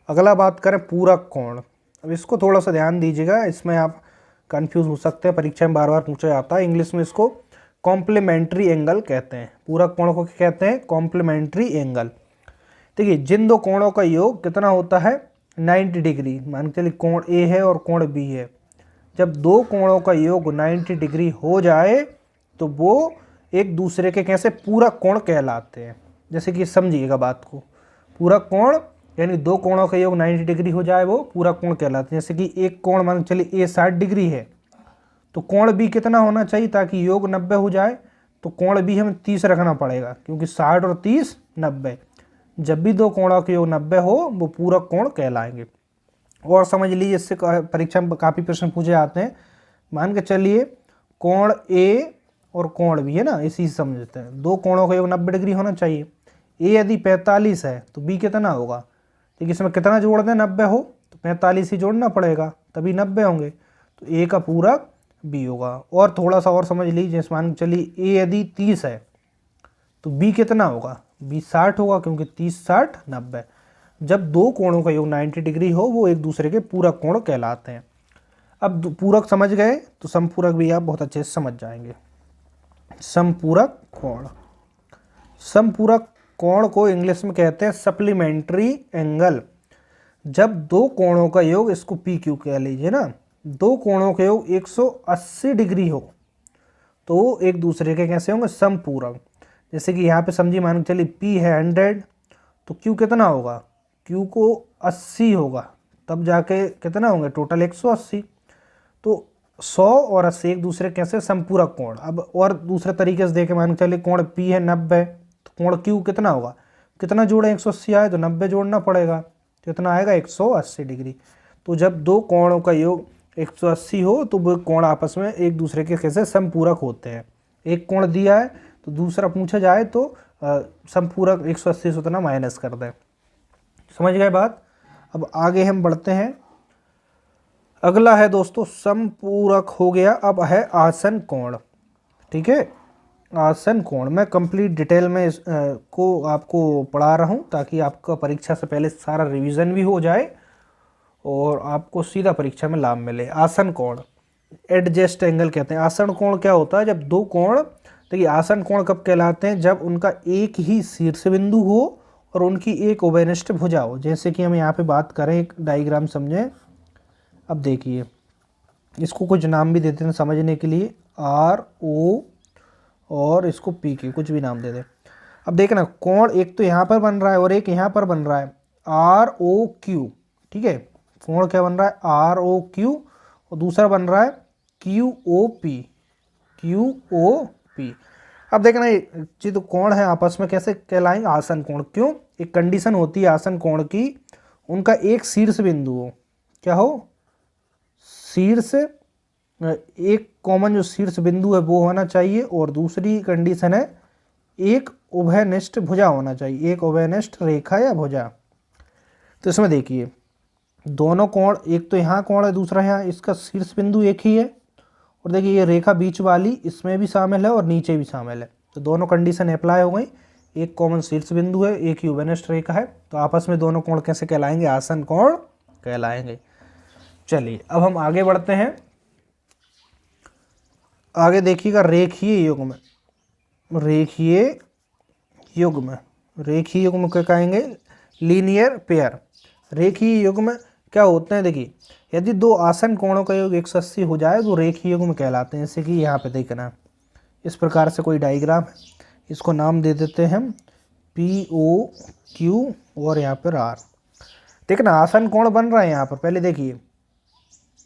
अगला बात करें पूरक कोण। अब इसको थोड़ा सा ध्यान दीजिएगा, इसमें आप कंफ्यूज हो सकते हैं, परीक्षा में बार बार पूछा जाता है। इंग्लिश में इसको कॉम्प्लीमेंट्री एंगल कहते हैं। पूरक कोण को क्या कहते हैं कॉम्प्लीमेंट्री एंगल। देखिए जिन दो कोणों का योग कितना होता है 90 डिग्री, मान के चलिए कोण ए है और कोण बी है। जब दो कोणों का योग 90 डिग्री हो जाए तो वो एक दूसरे के कैसे पूरक कोण कहलाते हैं। जैसे कि समझिएगा बात को, पूरक कोण यानी दो कोणों का योग 90 डिग्री हो जाए वो पूरक कोण कहलाते हैं। जैसे कि एक कोण मान चलिए ए 60 डिग्री है तो कोण बी कितना होना चाहिए ताकि योग 90 हो जाए, तो कोण बी हमें 30 रखना पड़ेगा, क्योंकि 60 और 30 90। जब भी दो कोणों के योग 90 हो वो पूरक कोण कहलाएंगे। और समझ लीजिए इससे परीक्षा में काफ़ी प्रश्न पूछे जाते हैं। मान के चलिए कोण ए और कोण बी है ना, इसी से समझते हैं। दो कोणों का योग 90 डिग्री होना चाहिए। ए यदि 45 है तो बी कितना होगा, देखिए इसमें कितना जोड़ दें 90 हो तो 45 ही जोड़ना पड़ेगा तभी 90 होंगे, तो ए का पूरक बी होगा। और थोड़ा सा और समझ लीजिए, जैसे मान चलिए ए यदि 30 है तो बी कितना होगा, बी 60 होगा, क्योंकि 30 60 90। जब दो कोणों का योग 90 डिग्री हो वो एक दूसरे के पूरक कोण कहलाते हैं। अब पूरक समझ गए तो समपूरक भी आप बहुत अच्छे से समझ जाएंगे। समपूरक कोण। समपूरक कोण को इंग्लिश में कहते हैं सप्लीमेंट्री एंगल। जब दो कोणों का योग, इसको पी क्यू कह लीजिए ना, दो कोणों का योग 180 डिग्री हो तो एक दूसरे के कैसे होंगे समपूरक। जैसे कि यहाँ पे समझिए मान चलिए पी है 100 तो क्यू कितना होगा, क्यू को 80 होगा, तब जाके कितना होंगे टोटल 180। तो 100 और 80 एक दूसरे कैसे समपूरक कोण। अब और दूसरे तरीके से देखें, मान चलिए कोण पी है 90 तो कोण क्यू कितना होगा, कितना जोड़े 180 आए तो 90 जोड़ना पड़ेगा, तो कितना आएगा 180 डिग्री। तो जब दो कोणों का योग 180 हो तो वो कोण आपस में एक दूसरे के कैसे समपूरक होते हैं। एक कोण दिया है तो दूसरा पूछा जाए तो समपूरक 180 से उतना माइनस कर दें। समझ गए बात। अब आगे हम बढ़ते हैं। अगला है दोस्तों समपूरक हो गया। अब है आसन कोण। ठीक है, आसन कोण मैं कंप्लीट डिटेल में को आपको पढ़ा रहा हूँ ताकि आपका परीक्षा से पहले सारा रिवीजन भी हो जाए और आपको सीधा परीक्षा में लाभ मिले। आसन कोण एडजस्ट एंगल कहते हैं। आसन कोण क्या होता है, जब दो कोण, देखिए आसन कोण कब कहलाते हैं, जब उनका एक ही शीर्ष बिंदु हो और उनकी एक उभयनिष्ठ भुजा हो। जैसे कि हम यहाँ पे बात करें, एक डायग्राम समझें। अब देखिए इसको कुछ नाम भी देते हैं समझने के लिए, आर ओ और इसको पी क्यू, कुछ भी नाम दे दें। अब देखना कोण एक तो यहाँ पर बन रहा है और एक यहाँ पर बन रहा है आर ओ क्यू। ठीक है, कोण क्या बन रहा है आर ओ क्यू और दूसरा बन रहा है Q O P, Q O P. अब देखना ये जो कोण है आपस में कैसे कहलाएंगे, आसन कोण। क्यों? एक कंडीशन होती है आसन कोण की, उनका एक शीर्ष बिंदु हो। क्या हो? शीर्ष, एक कॉमन जो शीर्ष बिंदु है वो होना चाहिए, और दूसरी कंडीशन है एक उभयनिष्ठ भुजा होना चाहिए, एक उभयनिष्ठ रेखा या भुजा। तो इसमें देखिए दोनों कोण, एक तो यहाँ कोण है, दूसरा यहाँ, इसका शीर्ष बिंदु एक ही है, और देखिए ये रेखा बीच वाली इसमें भी शामिल है और नीचे भी शामिल है। तो दोनों कंडीशन अप्लाई हो गई, एक कॉमन शीर्ष बिंदु है, एक ही उभयनिष्ठ रेखा है, तो आपस में दोनों कोण कैसे कहलाएंगे? आसन कोण कहलाएंगे। चलिए अब हम आगे बढ़ते हैं। आगे देखिएगा रेखीय युग्म। रेखीय युग्म, रेखीय युग्म क्या कहेंगे? Linear pair. रेखीय युग्म क्या होते हैं? देखिए यदि दो आसन कोणों का योग 180 हो जाए तो रेखीय युग्म कहलाते हैं। जैसे कि यहाँ पे देखना, इस प्रकार से कोई डायग्राम है, इसको नाम दे देते हैं हम POQ और यहाँ पर R। देखना आसन कोण बन रहा है यहाँ पर, पहले देखिए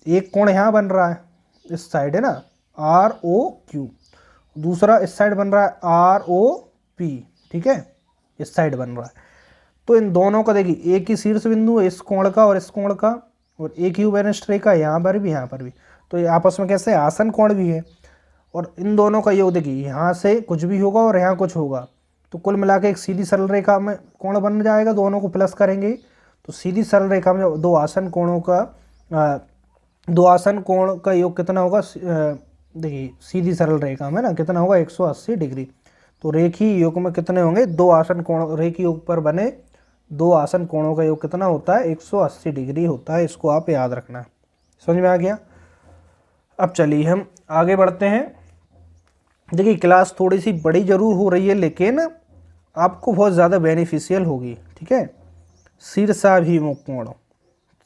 एक कोण यहाँ बन रहा है, इस साइड है ना ROQ, दूसरा इस साइड बन रहा है ROP, ठीक है, इस साइड बन रहा है। तो इन दोनों का देखिए एक ही शीर्ष बिंदु है, इस कोण का और इस कोण का, और एक ही उभयनिष्ठ रेखा यहाँ पर भी, यहाँ पर भी, तो ये आपस में कैसे आसन कोण भी है। और इन दोनों का योग देखिए यहाँ से कुछ भी होगा और यहाँ कुछ होगा, तो कुल मिला के एक सीधी सरल रेखा में कोण बन जाएगा। दोनों को प्लस करेंगे तो सीधी सरल रेखा में दो आसन कोणों का योग कितना होगा? देखिए सीधी सरल रेखा में ना कितना होगा? 180 डिग्री। तो रेखीय योग में कितने होंगे? दो आसन कोण, रेखीय योग पर बने दो आसन कोणों का योग कितना होता है? 180 डिग्री होता है। इसको आप याद रखना। समझ में आ गया? अब चलिए हम आगे बढ़ते हैं। देखिए क्लास थोड़ी सी बड़ी जरूर हो रही है, लेकिन आपको बहुत ज़्यादा बेनिफिशियल होगी, ठीक है। शीर्षाभिमुख कोण,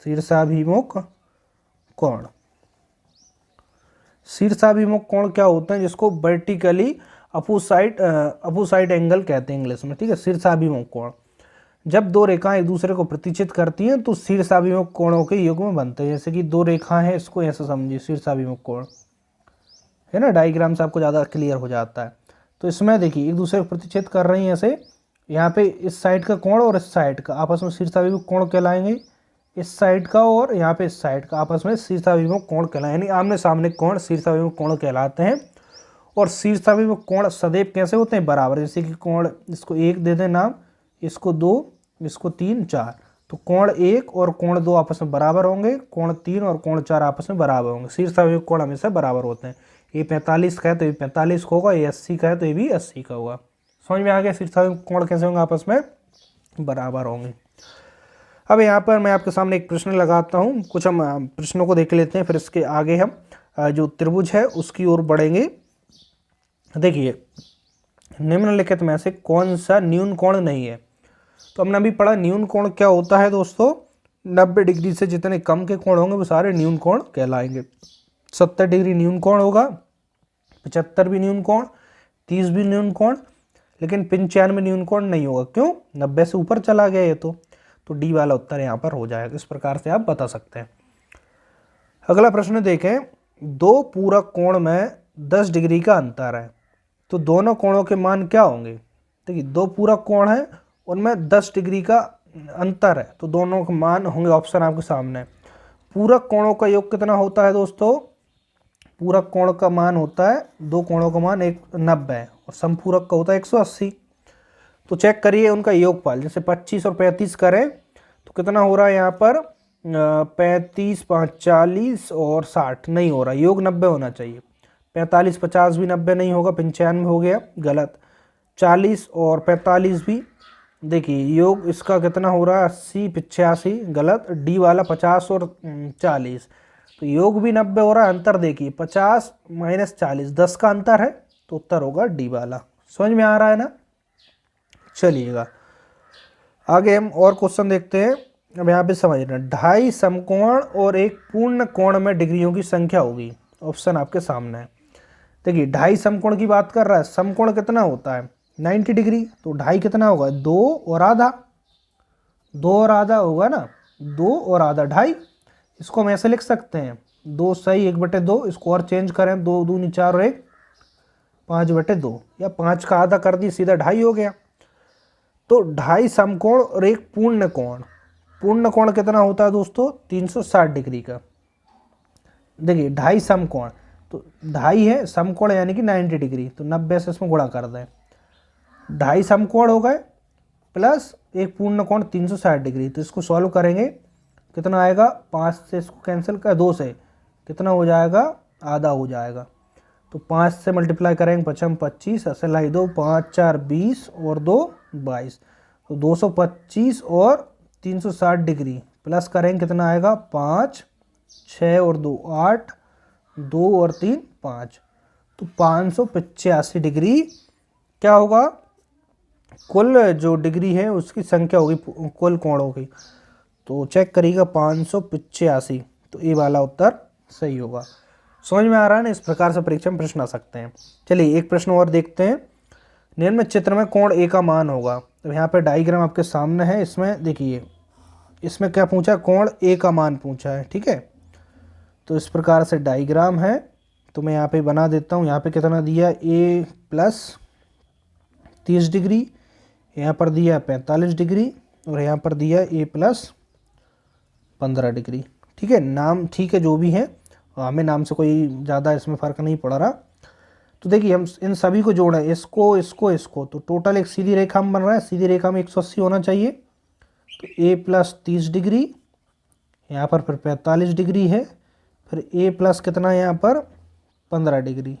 शीर्षाभिमुख कोण, शीर्षाभिमुख कोण क्या होते हैं? जिसको वर्टिकली अपोसाइड एंगल कहते हैं इंग्लिश में, ठीक है। शीर्षाभिमुख कोण, जब दो रेखाएं एक दूसरे को प्रतिचित करती हैं तो शीर्षाभिमुख कोणों के युग्म बनते हैं। जैसे कि दो रेखाएं हैं, इसको ऐसे समझिए शीर्षाभिमुख कोण है ना, डायग्राम से आपको ज़्यादा क्लियर हो जाता है। तो इसमें देखिए एक दूसरे को प्रतिच्छेद कर रही हैं, ऐसे यहाँ पे इस साइड का कोण और इस साइड का आपस में शीर्षाभिमुख कोण कहलाएंगे। इस साइड का और यहाँ पे इस साइड का आपस में शीर्षाभिमुख कोण कहलाएंगे, यानी आमने सामने कोण शीर्षाभिमुख कोण कहलाते हैं। और शीर्षाभिमुख कोण सदैव कैसे होते हैं? बराबर। जैसे कि कोण, इसको 1 दे दें नाम, इसको 2, इसको 3, 4, तो कोण 1 और कोण 2 आपस में बराबर होंगे, कोण 3 और कोण 4 आपस में बराबर होंगे। शीर्षाभिमुख कोण हमेशा बराबर होते हैं। ये 45 का है तो ये 45 का होगा, ये 80 का है तो ये भी 80 का होगा। समझ में आ गया? शीर्षाभिमुख कोण कैसे होंगे? आपस में बराबर होंगे। अब यहाँ पर मैं आपके सामने एक प्रश्न लगाता हूँ, कुछ हम प्रश्नों को देख लेते हैं, फिर इसके आगे हम जो त्रिभुज है उसकी ओर बढ़ेंगे। देखिए निम्नलिखित में से कौन सा न्यून कोण नहीं है? तो हमने अभी पढ़ा न्यून कोण क्या होता है दोस्तों, 90 डिग्री से जितने कम के कोण होंगे वो सारे न्यून कोण कहलाएंगे। 70 डिग्री न्यून कोण होगा, 75 भी न्यून कोण, 30 भी न्यून कोण, लेकिन 95 न्यून कोण नहीं होगा। क्यों? 90 से ऊपर चला गया ये तो डी वाला उत्तर यहाँ पर हो जाएगा। इस प्रकार से आप बता सकते हैं। अगला प्रश्न देखें, दो पूरक कोण में 10 डिग्री का अंतर है, तो दोनों कोणों के मान क्या होंगे? देखिए दो पूरक कोण है, उनमें 10 डिग्री का अंतर है, तो दोनों के मान होंगे, ऑप्शन आपके सामने। पूरक कोणों का योग कितना होता है दोस्तों? पूरक कोण का मान होता है, दो कोणों का मान 90 है, और समपूरक का होता है 180। तो चेक करिए उनका योगफल, जैसे 25 और 35 करें तो कितना हो रहा है यहाँ पर? 35, 5, 40 और 60 नहीं हो रहा, योग 90 होना चाहिए। 45, 50 भी 90 नहीं होगा, 95 हो गया, गलत। 40 और 45 भी, देखिए योग इसका कितना हो रहा है? 80, 85, गलत। डी वाला 50 और 40, तो योग भी 90 हो रहा है। अंतर देखिए 50 - 40, 10 का अंतर है, तो उत्तर होगा डी वाला। समझ में आ रहा है ना? चलिएगा आगे हम और क्वेश्चन देखते हैं। अब यहाँ पे समझना, 2.5 समकोण और एक पूर्ण कोण में डिग्रियों की संख्या होगी। ऑप्शन आपके सामने है। देखिए 2.5 समकोण की बात कर रहा है, समकोण कितना होता है? 90 डिग्री, तो 2.5 कितना होगा? 2 और आधा, 2 और आधा होगा ना, 2 और आधा 2.5। इसको हम ऐसे लिख सकते हैं, 2 सही 1/2, इसको और चेंज करें, 2 दूनी 4 और 1 5/2 या 5 का आधा कर दिए, सीधा 2.5 हो गया। तो 2.5 समकोण और एक पूर्ण कोण। पूर्ण कोण कितना होता है दोस्तों? 360 डिग्री का। देखिए 2.5 समकोण, तो 2.5 है समकोण यानी कि 90 डिग्री, तो 90 से इसमें गुणा कर दें। 2.5 समकोण हो गए प्लस एक पूर्ण कोण 360 डिग्री। तो इसको सॉल्व करेंगे, कितना आएगा? 5 से इसको कैंसिल कर, 2 से कितना हो जाएगा? आधा हो जाएगा। तो 5 से मल्टीप्लाई करेंगे, 5 25, असल 2 5 4 20 और 2 22, तो 225 और 360 डिग्री प्लस करेंगे, कितना आएगा? 5 6 और 2 8, 2 और 3 5, तो 585 डिग्री क्या होगा? कुल जो डिग्री है उसकी संख्या होगी, कुल कोण होगी। तो चेक करिएगा 585, तो ये वाला उत्तर सही होगा। समझ में आ रहा है ना? इस प्रकार से परीक्षा में प्रश्न आ सकते हैं। चलिए एक प्रश्न और देखते हैं। निम्न चित्र में कोण ए का मान होगा। तो यहाँ पे डायग्राम आपके सामने है, इसमें देखिए, इसमें क्या पूछा? कोण ए का मान पूछा है, ठीक है। तो इस प्रकार से डायग्राम है, तो मैं यहाँ पे बना देता हूँ। यहाँ पे कितना दिया? ए प्लस 30 डिग्री, यहाँ पर दिया 45 डिग्री, और यहाँ पर दिया ए प्लस 15 डिग्री, ठीक है। नाम ठीक है जो भी है, हमें नाम से कोई ज़्यादा इसमें फ़र्क नहीं पड़ रहा। तो देखिए हम इन सभी को जोड़ें, इसको इसको इसको, तो टोटल एक सीधी रेखा में बन रहा है। सीधी रेखा में 180 होना चाहिए। तो ए प्लस 30 डिग्री, यहाँ पर फिर 45 डिग्री है, फिर ए प्लस कितना है यहाँ पर? 15 डिग्री।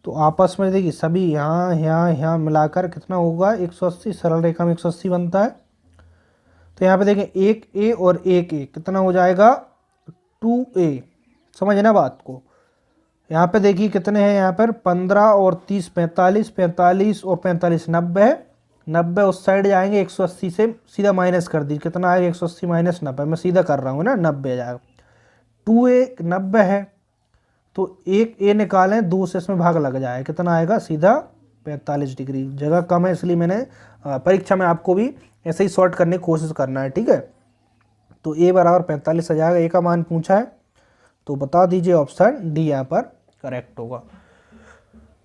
तो आपस में देखिए सभी यहाँ यहाँ यहाँ मिलाकर कितना होगा? 180। सरल रेखा में 180 बनता है। तो यहाँ पे देखें एक ए और एक ए कितना हो जाएगा? 2a। समझे ना बात को? यहाँ पे देखिए कितने हैं, यहाँ पर 15 और 30 45, 45 और 45 90 है। 90 उस साइड जाएंगे, 180 से सीधा माइनस कर दीजिए, कितना आएगा? 180 माइनस 90, मैं सीधा कर रहा हूँ ना, 90 जाएगा। 2a 90 है, तो एक ए निकालें, 2 से इसमें भाग लग जाए, कितना आएगा? सीधा 45 डिग्री। जगह कम है इसलिए मैंने परीक्षा में आपको भी ऐसे ही शॉर्ट करने की कोशिश करना है, ठीक है। तो ए बराबर 45 आ जाएगा। ए का मान पूछा है, तो बता दीजिए ऑप्शन डी यहाँ पर करेक्ट होगा।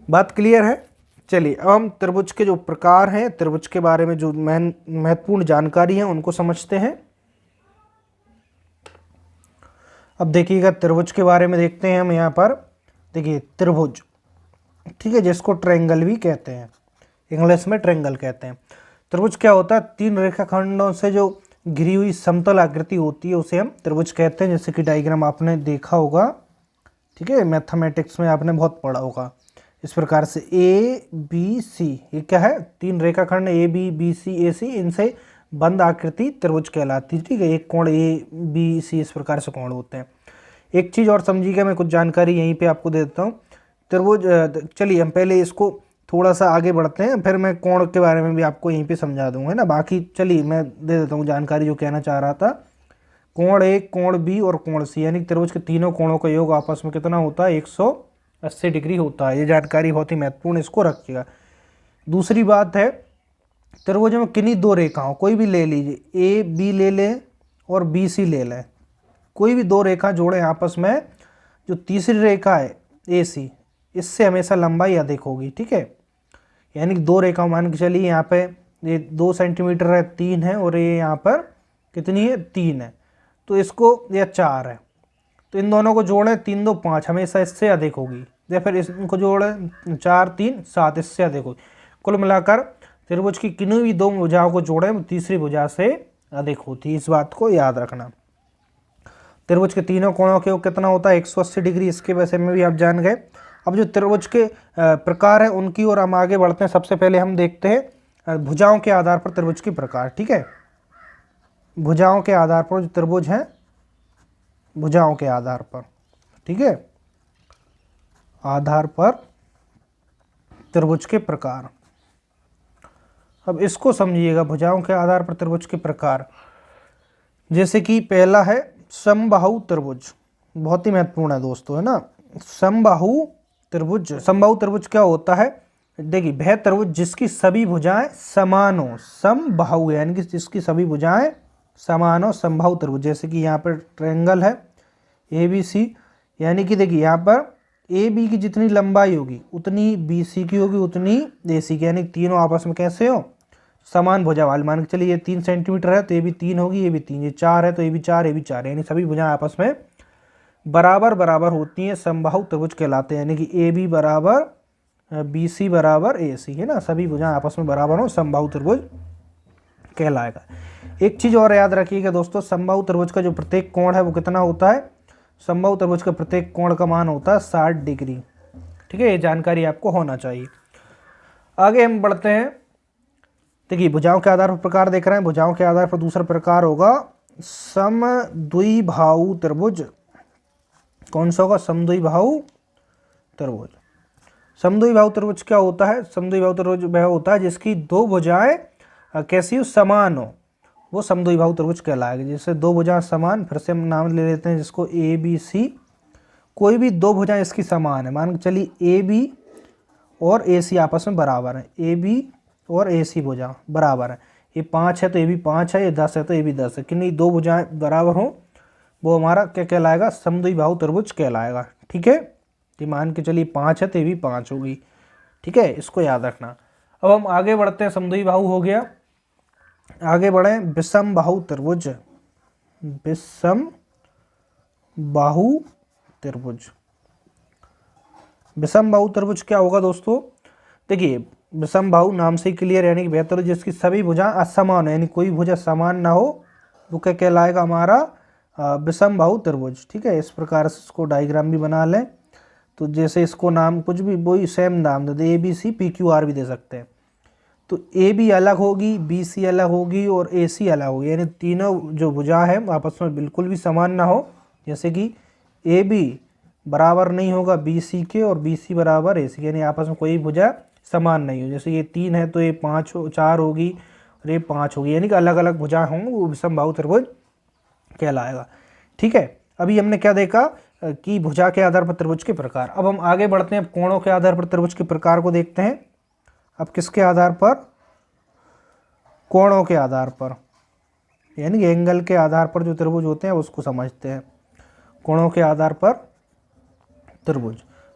बात क्लियर है? चलिए अब हम त्रिभुज के जो प्रकार हैं, त्रिभुज के बारे में जो महत्वपूर्ण जानकारी है उनको समझते हैं। अब देखिएगा त्रिभुज के बारे में देखते हैं हम। यहाँ पर देखिए त्रिभुज, ठीक है, जिसको ट्रायंगल भी कहते हैं, इंग्लिश में ट्रायंगल कहते हैं। त्रिभुज क्या होता है? 3 रेखाखंडों से जो घिरी हुई समतल आकृति होती है उसे हम त्रिभुज कहते हैं। जैसे कि डायग्राम आपने देखा होगा, ठीक है, मैथमेटिक्स में आपने बहुत पढ़ा होगा। इस प्रकार से ए बी सी, ये क्या है? 3 रेखाखंड ए बी बी सी ए सी, इनसे बंद आकृति त्रिभुज कहलाती है, ठीक है। एक कोण ए बी सी, इस प्रकार से कोण होते हैं। एक चीज़ और समझिएगा, मैं कुछ जानकारी यहीं पे आपको दे देता हूँ। त्रिभुज, चलिए हम पहले इसको थोड़ा सा आगे बढ़ते हैं, फिर मैं कोण के बारे में भी आपको यहीं पे समझा दूंगा, है ना। बाकी चलिए मैं दे देता हूँ जानकारी जो कहना चाह रहा था। कोण ए, कोण बी और कोण सी, यानी त्रिभुज के तीनों कोणों का योग आपस में कितना होता है? 180 डिग्री होता है। ये जानकारी बहुत ही महत्वपूर्ण, इसको रखिएगा। दूसरी बात है, त्रिभुज में किन्हीं 2 रेखाओं, कोई भी ले लीजिए, ए बी ले लें और बी सी ले लें, कोई भी 2 रेखा जोड़ें आपस में, जो तीसरी रेखा है ए सी, इससे हमेशा लंबाई अधिक होगी, ठीक है। यानी कि 2 रेखा मान के चलिए, यहाँ पे ये 2 सेंटीमीटर है, 3 है, और ये यहाँ पर कितनी है? 3 है। तो इसको, यह 4 है, तो इन दोनों को जोड़ें, 3 2 5, हमेशा इससे अधिक होगी। या फिर इनको जोड़ें, 4 3 7, इससे अधिक होगी। कुल मिलाकर त्रिभुज की किन्हीं भी 2 भुजाओं को जोड़ें, तीसरी भुजा से अधिक होती है। इस बात को याद रखना। त्रिभुज के तीनों कोणों के योग कितना होता है? 180 डिग्री। इसके वजह में भी आप जान गए। अब जो त्रिभुज के प्रकार हैं उनकी ओर हम आगे बढ़ते हैं। सबसे पहले हम देखते हैं भुजाओं के आधार पर त्रिभुज के प्रकार, ठीक है। भुजाओं के आधार पर जो त्रिभुज हैं, भुजाओं के आधार पर, ठीक है, आधार पर त्रिभुज के प्रकार। अब इसको समझिएगा, भुजाओं के आधार पर त्रिभुज के प्रकार। जैसे कि पहला है समबाहु त्रिभुज, बहुत ही महत्वपूर्ण है दोस्तों, है ना। समबाहु त्रिभुज, समबाहु त्रिभुज क्या होता है? देखिए, वह त्रिभुज जिसकी सभी भुजाएं समान हो, समबाहु यानी कि जिसकी सभी भुजाएं समान हो, समबाहु त्रिभुज। जैसे कि यहाँ पर ट्रायंगल है ए बी सी, यानी कि देखिए यहाँ पर ए बी की जितनी लंबाई होगी उतनी बी सी की होगी, उतनी ए सी की, यानी तीनों आपस में कैसे हो, समान भुजा वाले। मान के चलिए ये 3 सेंटीमीटर है तो ये भी 3 होगी, ये भी 3, ये 4 है तो ये भी 4, ये भी 4, यानी सभी भुजाएं आपस में बराबर बराबर होती हैं, समबाहु त्रिभुज कहलाते हैं। यानी कि ए बी बराबर बी सी बराबर ए सी, है ना, सभी भुजाएं आपस में बराबर हो, समबाहु त्रिभुज कहलाएगा। एक चीज और याद रखिएगा दोस्तों, समबाहु त्रिभुज का जो प्रत्येक कोण है वो कितना होता है, समबाहु त्रिभुज का प्रत्येक कोण का मान होता है 60 डिग्री। ठीक है, ये जानकारी आपको होना चाहिए। आगे हम बढ़ते हैं। देखिए भुजाओं के आधार पर प्रकार देख रहे हैं, भुजाओं के आधार पर दूसरा प्रकार होगा समद्विबाहु त्रिभुज। कौन सा होगा, समद्विबाहु त्रिभुज। समद्विबाहु त्रिभुज क्या होता है, समद्विबाहु त्रिभुज वह होता है जिसकी दो भुजाएं कैसी हो, समान हो, वो समद्विबाहु त्रिभुज कहलाएगा। जैसे दो भुजाएं समान, फिर से हम नाम ले लेते हैं जिसको ए बी सी, कोई भी दो भुजाएं इसकी समान है, मान के चलिए ए बी और ए सी आपस में बराबर है, ए बी और ए सी भुजा बराबर है, ये 5 है तो ये भी 5 है, ये 10 है तो ये भी 10 है, किन्हीं दो भुजाएं बराबर हो वो हमारा क्या कहलाएगा, समद्विबाहु त्रिभुज कहलाएगा। ठीक है, ये मान के चलिए 5 है तो ये भी 5 होगी। ठीक है, इसको याद रखना। अब हम आगे बढ़ते हैं, समद्विबाहु हो गया, आगे बढ़े विषमबाहु त्रिभुज। विषमबाहु त्रिभुज, विषमबाहु त्रिभुज क्या होगा दोस्तों, देखिए विषमबाहु नाम से क्लियर, यानी कि बेहतर जिसकी सभी भुजा असमान है, यानी कोई भुजा समान ना हो, वो क्या कहलाएगा, हमारा विषमबाहु त्रिभुज। ठीक है, इस प्रकार से इसको डायग्राम भी बना लें। तो जैसे इसको नाम कुछ भी वही सेम नाम दे दे, A B C P Q R भी दे सकते हैं। तो ए बी अलग होगी, बी सी अलग होगी और ए सी अलग होगी, यानी तीनों जो भुजा है आपस में बिल्कुल भी समान ना हो। जैसे कि ए बी बराबर नहीं होगा बी सी के और बी सी बराबर ए सी, यानी आपस में कोई भुजा समान नहीं हो। जैसे ये 3 है तो ये 4 होगी और ये 5 होगी, यानी कि अलग अलग भुजा होंगे, वो विषमबाहु त्रिभुज कहलाएगा। ठीक है, अभी हमने क्या देखा कि भुजा के आधार पर त्रिभुज के प्रकार। अब हम आगे बढ़ते हैं, कोणों के आधार पर त्रिभुज के प्रकार को देखते हैं। अब किसके आधार पर, कोणों के आधार पर, यानी कि एंगल के आधार पर जो त्रिभुज होते हैं उसको समझते हैं। कोणों के आधार पर त्रिभुज,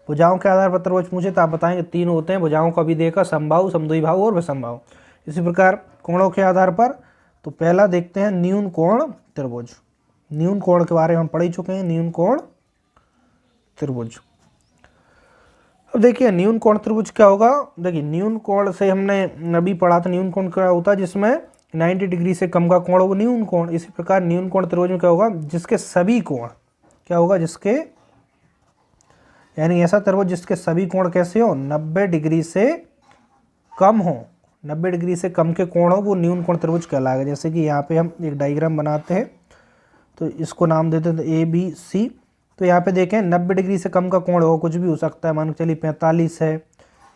भुजाओं के आधार पर त्रिभुज पूछे तो आप बताएंगे 3 होते हैं भुजाओं को, अभी देखा, समबाहु, समद्विबाहु और विषमबाहु। इसी प्रकार कोणों के आधार पर, तो पहला देखते हैं न्यून कोण त्रिभुज। न्यून कोण के बारे में हम पढ़ ही चुके हैं, न्यून कोण त्रिभुज। अब देखिए न्यून कोण त्रिभुज क्या होगा, देखिए न्यून कोण से हमने अभी पढ़ा था, न्यून कोण क्या होता है, जिसमें 90 डिग्री से कम का कोण वो न्यून कोण। इसी प्रकार न्यून कोण त्रिभुज में क्या होगा, जिसके सभी कोण क्या होगा, जिसके, यानी ऐसा त्रिभुज जिसके सभी कोण कैसे हो, 90 डिग्री से कम हो, 90 डिग्री से कम के कोण हो, वो न्यून कोण त्रिभुज कहलाएगा। जैसे कि यहाँ पे हम एक डायग्राम बनाते हैं, तो इसको नाम देते हैं ए बी सी। तो यहाँ पे देखें 90 डिग्री से कम का कोण हो, कुछ भी हो सकता है, मान के चलिए 45 है,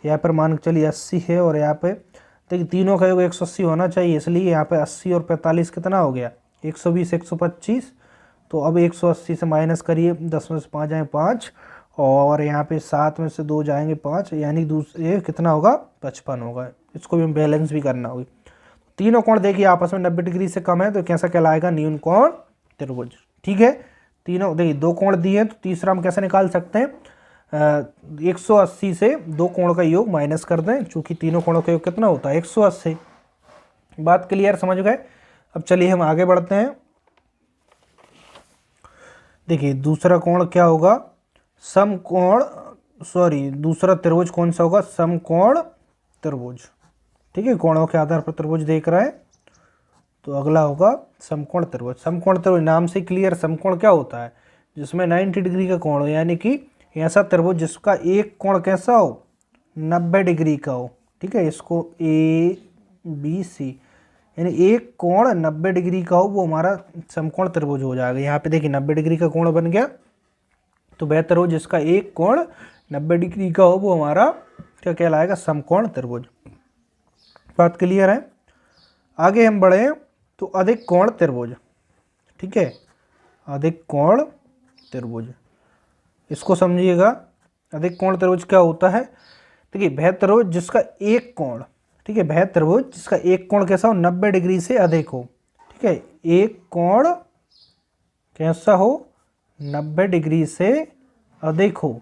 यहाँ पर मान के चलिए 80 है, और यहाँ पे देखिए तीनों का योग 180 होना चाहिए, इसलिए यहाँ पे 80 और 45 कितना हो गया, 120, 125। तो अब 180 से माइनस करिए, 10 में से 5 जाए 5, और यहाँ पे 7 में से 2 जाएंगे 5, यानी दूसरे कितना होगा, 55 होगा। इसको भी बैलेंस भी करना होगी। तीनों कोण देखिए आपस में 90 डिग्री से कम है, तो कैसा कहलाएगा, न्यून कोण त्रिभुज। ठीक है, तीनों देखिए दो कोण दिए हैं, तो तीसरा हम कैसे निकाल सकते हैं, 180 से दो कोण का योग माइनस कर दें, चूंकि तीनों कोणों का योग कितना होता है, 180। बात क्लियर, समझ गए। अब चलिए हम आगे बढ़ते हैं। देखिए दूसरा कोण क्या होगा, समकोण, सॉरी दूसरा त्रिभुज कौन सा होगा, समकोण त्रिभुज। ठीक है, कोणों के आधार पर त्रिभुज देख रहे हैं, तो अगला होगा समकोण त्रिभुज। समकोण त्रिभुज नाम से क्लियर, समकोण क्या होता है, जिसमें 90 डिग्री का कोण हो, यानी कि ऐसा त्रिभुज जिसका एक कोण कैसा हो, 90 डिग्री का हो। ठीक है, इसको ए बी सी, यानी एक कोण 90 डिग्री का हो, वो हमारा समकोण त्रिभुज हो जाएगा। यहाँ पे देखिए 90 डिग्री का कोण बन गया, तो वह त्रिभुज जिसका एक कोण 90 डिग्री का हो, वो हमारा क्या कहलाएगा, समकोण त्रिभुज। बात क्लियर है। आगे हम बढ़े तो अधिक कोण त्रिभुज। ठीक है, अधिक कोण त्रिभुज, इसको समझिएगा। अधिक कोण त्रिभुज क्या होता है, देखिए वह त्रिभुज जिसका एक कोण, ठीक है, वह त्रिभुज जिसका एक कोण कैसा हो, 90 डिग्री से अधिक हो। ठीक है, एक कोण कैसा हो, 90 डिग्री से अधिक हो,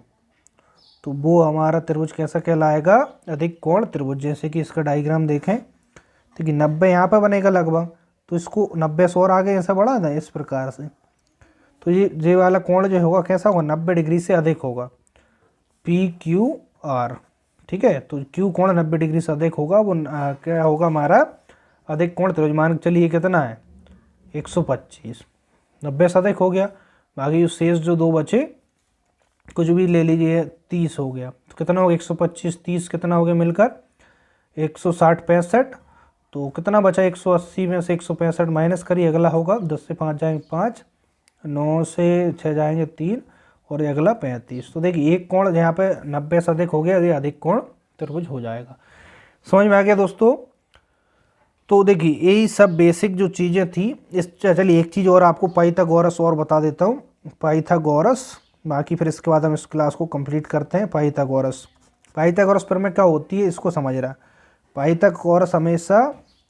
तो वो हमारा त्रिभुज कैसा कहलाएगा, अधिक कोण त्रिभुज। जैसे कि इसका डायग्राम देखें, ठीक है, 90 यहाँ पर बनेगा लगभग, तो इसको 90 से और आगे ऐसा बढ़ा दें इस प्रकार से, तो ये वाला कोण जो होगा कैसा होगा, 90 डिग्री से अधिक होगा, PQR। ठीक है, तो Q कोण 90 डिग्री से अधिक होगा, वो क्या होगा हमारा अधिक कोण त्रिभुज। मान के चलिए कितना है 125, 90 से अधिक हो गया। बाकी शेष जो दो बचे कुछ भी ले लीजिए, 30 हो गया, तो कितना होगा 125 30 कितना हो गया मिलकर 160 65। तो कितना बचा 180 में से 165 माइनस करिए, अगला होगा 10 से 5 जाएंगे 5, 9 से 6 जाएंगे 3 और अगला 35। तो देखिए एक कोण यहाँ पे 90 से अधिक हो गया, ये अधिक कोण त्रिभुज हो जाएगा। समझ में आ गया दोस्तों। तो देखिए यही सब बेसिक जो चीज़ें थी। चलिए एक चीज़ और आपको पाइथागोरस और बता देता हूँ, पाइथागोरस। बाकी फिर इसके बाद हम इस क्लास को कंप्लीट करते हैं। पाइथागोरस पर में क्या होती है इसको समझ रहा है। पाइथागोरस हमेशा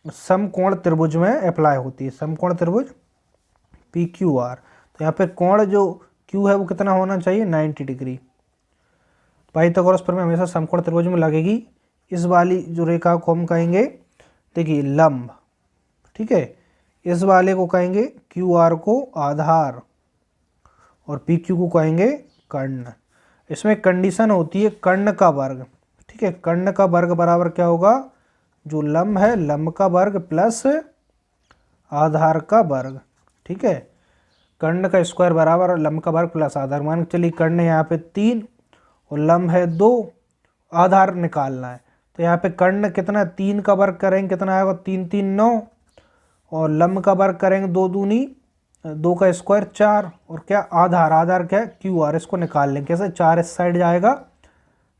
समकोण त्रिभुज में अप्लाई होती है, समकोण त्रिभुज PQR। तो यहाँ पे कोण जो Q है वो कितना होना चाहिए 90 डिग्री। पाइथागोरस पर में हमेशा समकोण त्रिभुज में लगेगी। इस वाली जो रेखा को हम कहेंगे देखिए लंब, ठीक है, इस वाले को कहेंगे QR को आधार और PQ को कहेंगे कर्ण। इसमें कंडीशन होती है कर्ण का वर्ग, ठीक है, कर्ण का वर्ग बराबर क्या होगा, जो लंब है लंब का वर्ग प्लस आधार का वर्ग, ठीक है, कर्ण का स्क्वायर बराबर लंब का वर्ग प्लस आधार। मान के चलिए कर्ण यहाँ पे 3 और लंब है 2, आधार निकालना है। तो यहाँ पे कर्ण कितना 3 का वर्ग करेंगे कितना आएगा 3 3 9 और लंब का वर्ग करेंगे 2 दूनी 2 का स्क्वायर 4 और क्या आधार क्या है QR। इसको निकाल लेंगे कैसे, 4 इस साइड जाएगा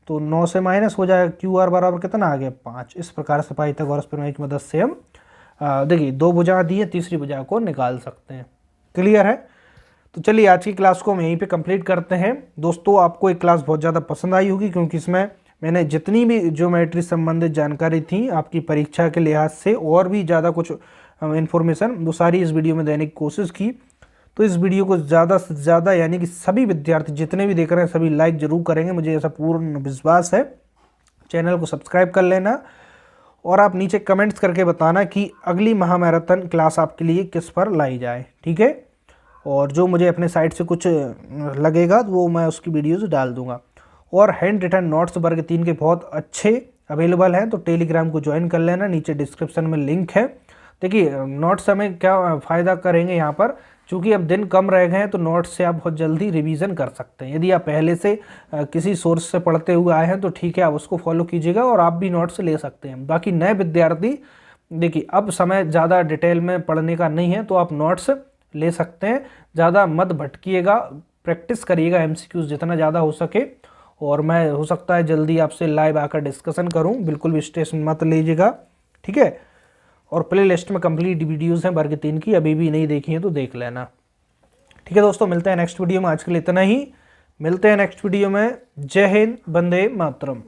तो 9 से माइनस हो जाएगा, QR बराबर कितना आ गया 5। इस प्रकार से पाइथागोरस प्रमेय की मदद से हम देखिए 2 भुजा दी है, तीसरी भुजा को निकाल सकते हैं। क्लियर है। तो चलिए आज की क्लास को हम यहीं पे कंप्लीट करते हैं। दोस्तों आपको एक क्लास बहुत ज़्यादा पसंद आई होगी, क्योंकि इसमें मैंने जितनी भी ज्योमेट्री संबंधित जानकारी थी आपकी परीक्षा के लिहाज से और भी ज़्यादा कुछ इन्फॉर्मेशन वो सारी इस वीडियो में देने की कोशिश की। तो इस वीडियो को ज़्यादा से ज़्यादा यानी कि सभी विद्यार्थी जितने भी देख रहे हैं सभी लाइक जरूर करेंगे, मुझे ऐसा पूर्ण विश्वास है। चैनल को सब्सक्राइब कर लेना और आप नीचे कमेंट्स करके बताना कि अगली महामैराथन क्लास आपके लिए किस पर लाई जाए, ठीक है। और जो मुझे अपने साइट से कुछ लगेगा तो वो मैं उसकी वीडियोज़ डाल दूंगा। और हैंड रिटन नोट्स वर्ग 3 के बहुत अच्छे अवेलेबल हैं, तो टेलीग्राम को ज्वाइन कर लेना, नीचे डिस्क्रिप्शन में लिंक है। देखिए नोट्स हमें क्या फ़ायदा करेंगे यहाँ पर, चूँकि अब दिन कम रह गए हैं तो नोट्स से आप बहुत जल्दी रिवीजन कर सकते हैं। यदि आप पहले से किसी सोर्स से पढ़ते हुए आए हैं तो ठीक है, आप उसको फॉलो कीजिएगा और आप भी नोट्स ले सकते हैं। बाकी नए विद्यार्थी देखिए अब समय ज़्यादा डिटेल में पढ़ने का नहीं है, तो आप नोट्स ले सकते हैं। ज़्यादा मत भटकिएगा, प्रैक्टिस करिएगा MCQs जितना ज़्यादा हो सके। और मैं हो सकता है जल्दी आपसे लाइव आकर डिस्कशन करूं, बिल्कुल भी स्टेशन मत लीजिएगा, ठीक है। और प्ले लिस्ट में कंप्लीट वीडियोस हैं वर्ग 3 की, अभी भी नहीं देखी है तो देख लेना, ठीक है दोस्तों। मिलते हैं नेक्स्ट वीडियो में, आज के लिए इतना ही। मिलते हैं नेक्स्ट वीडियो में। जय हिंद, वंदे मातरम।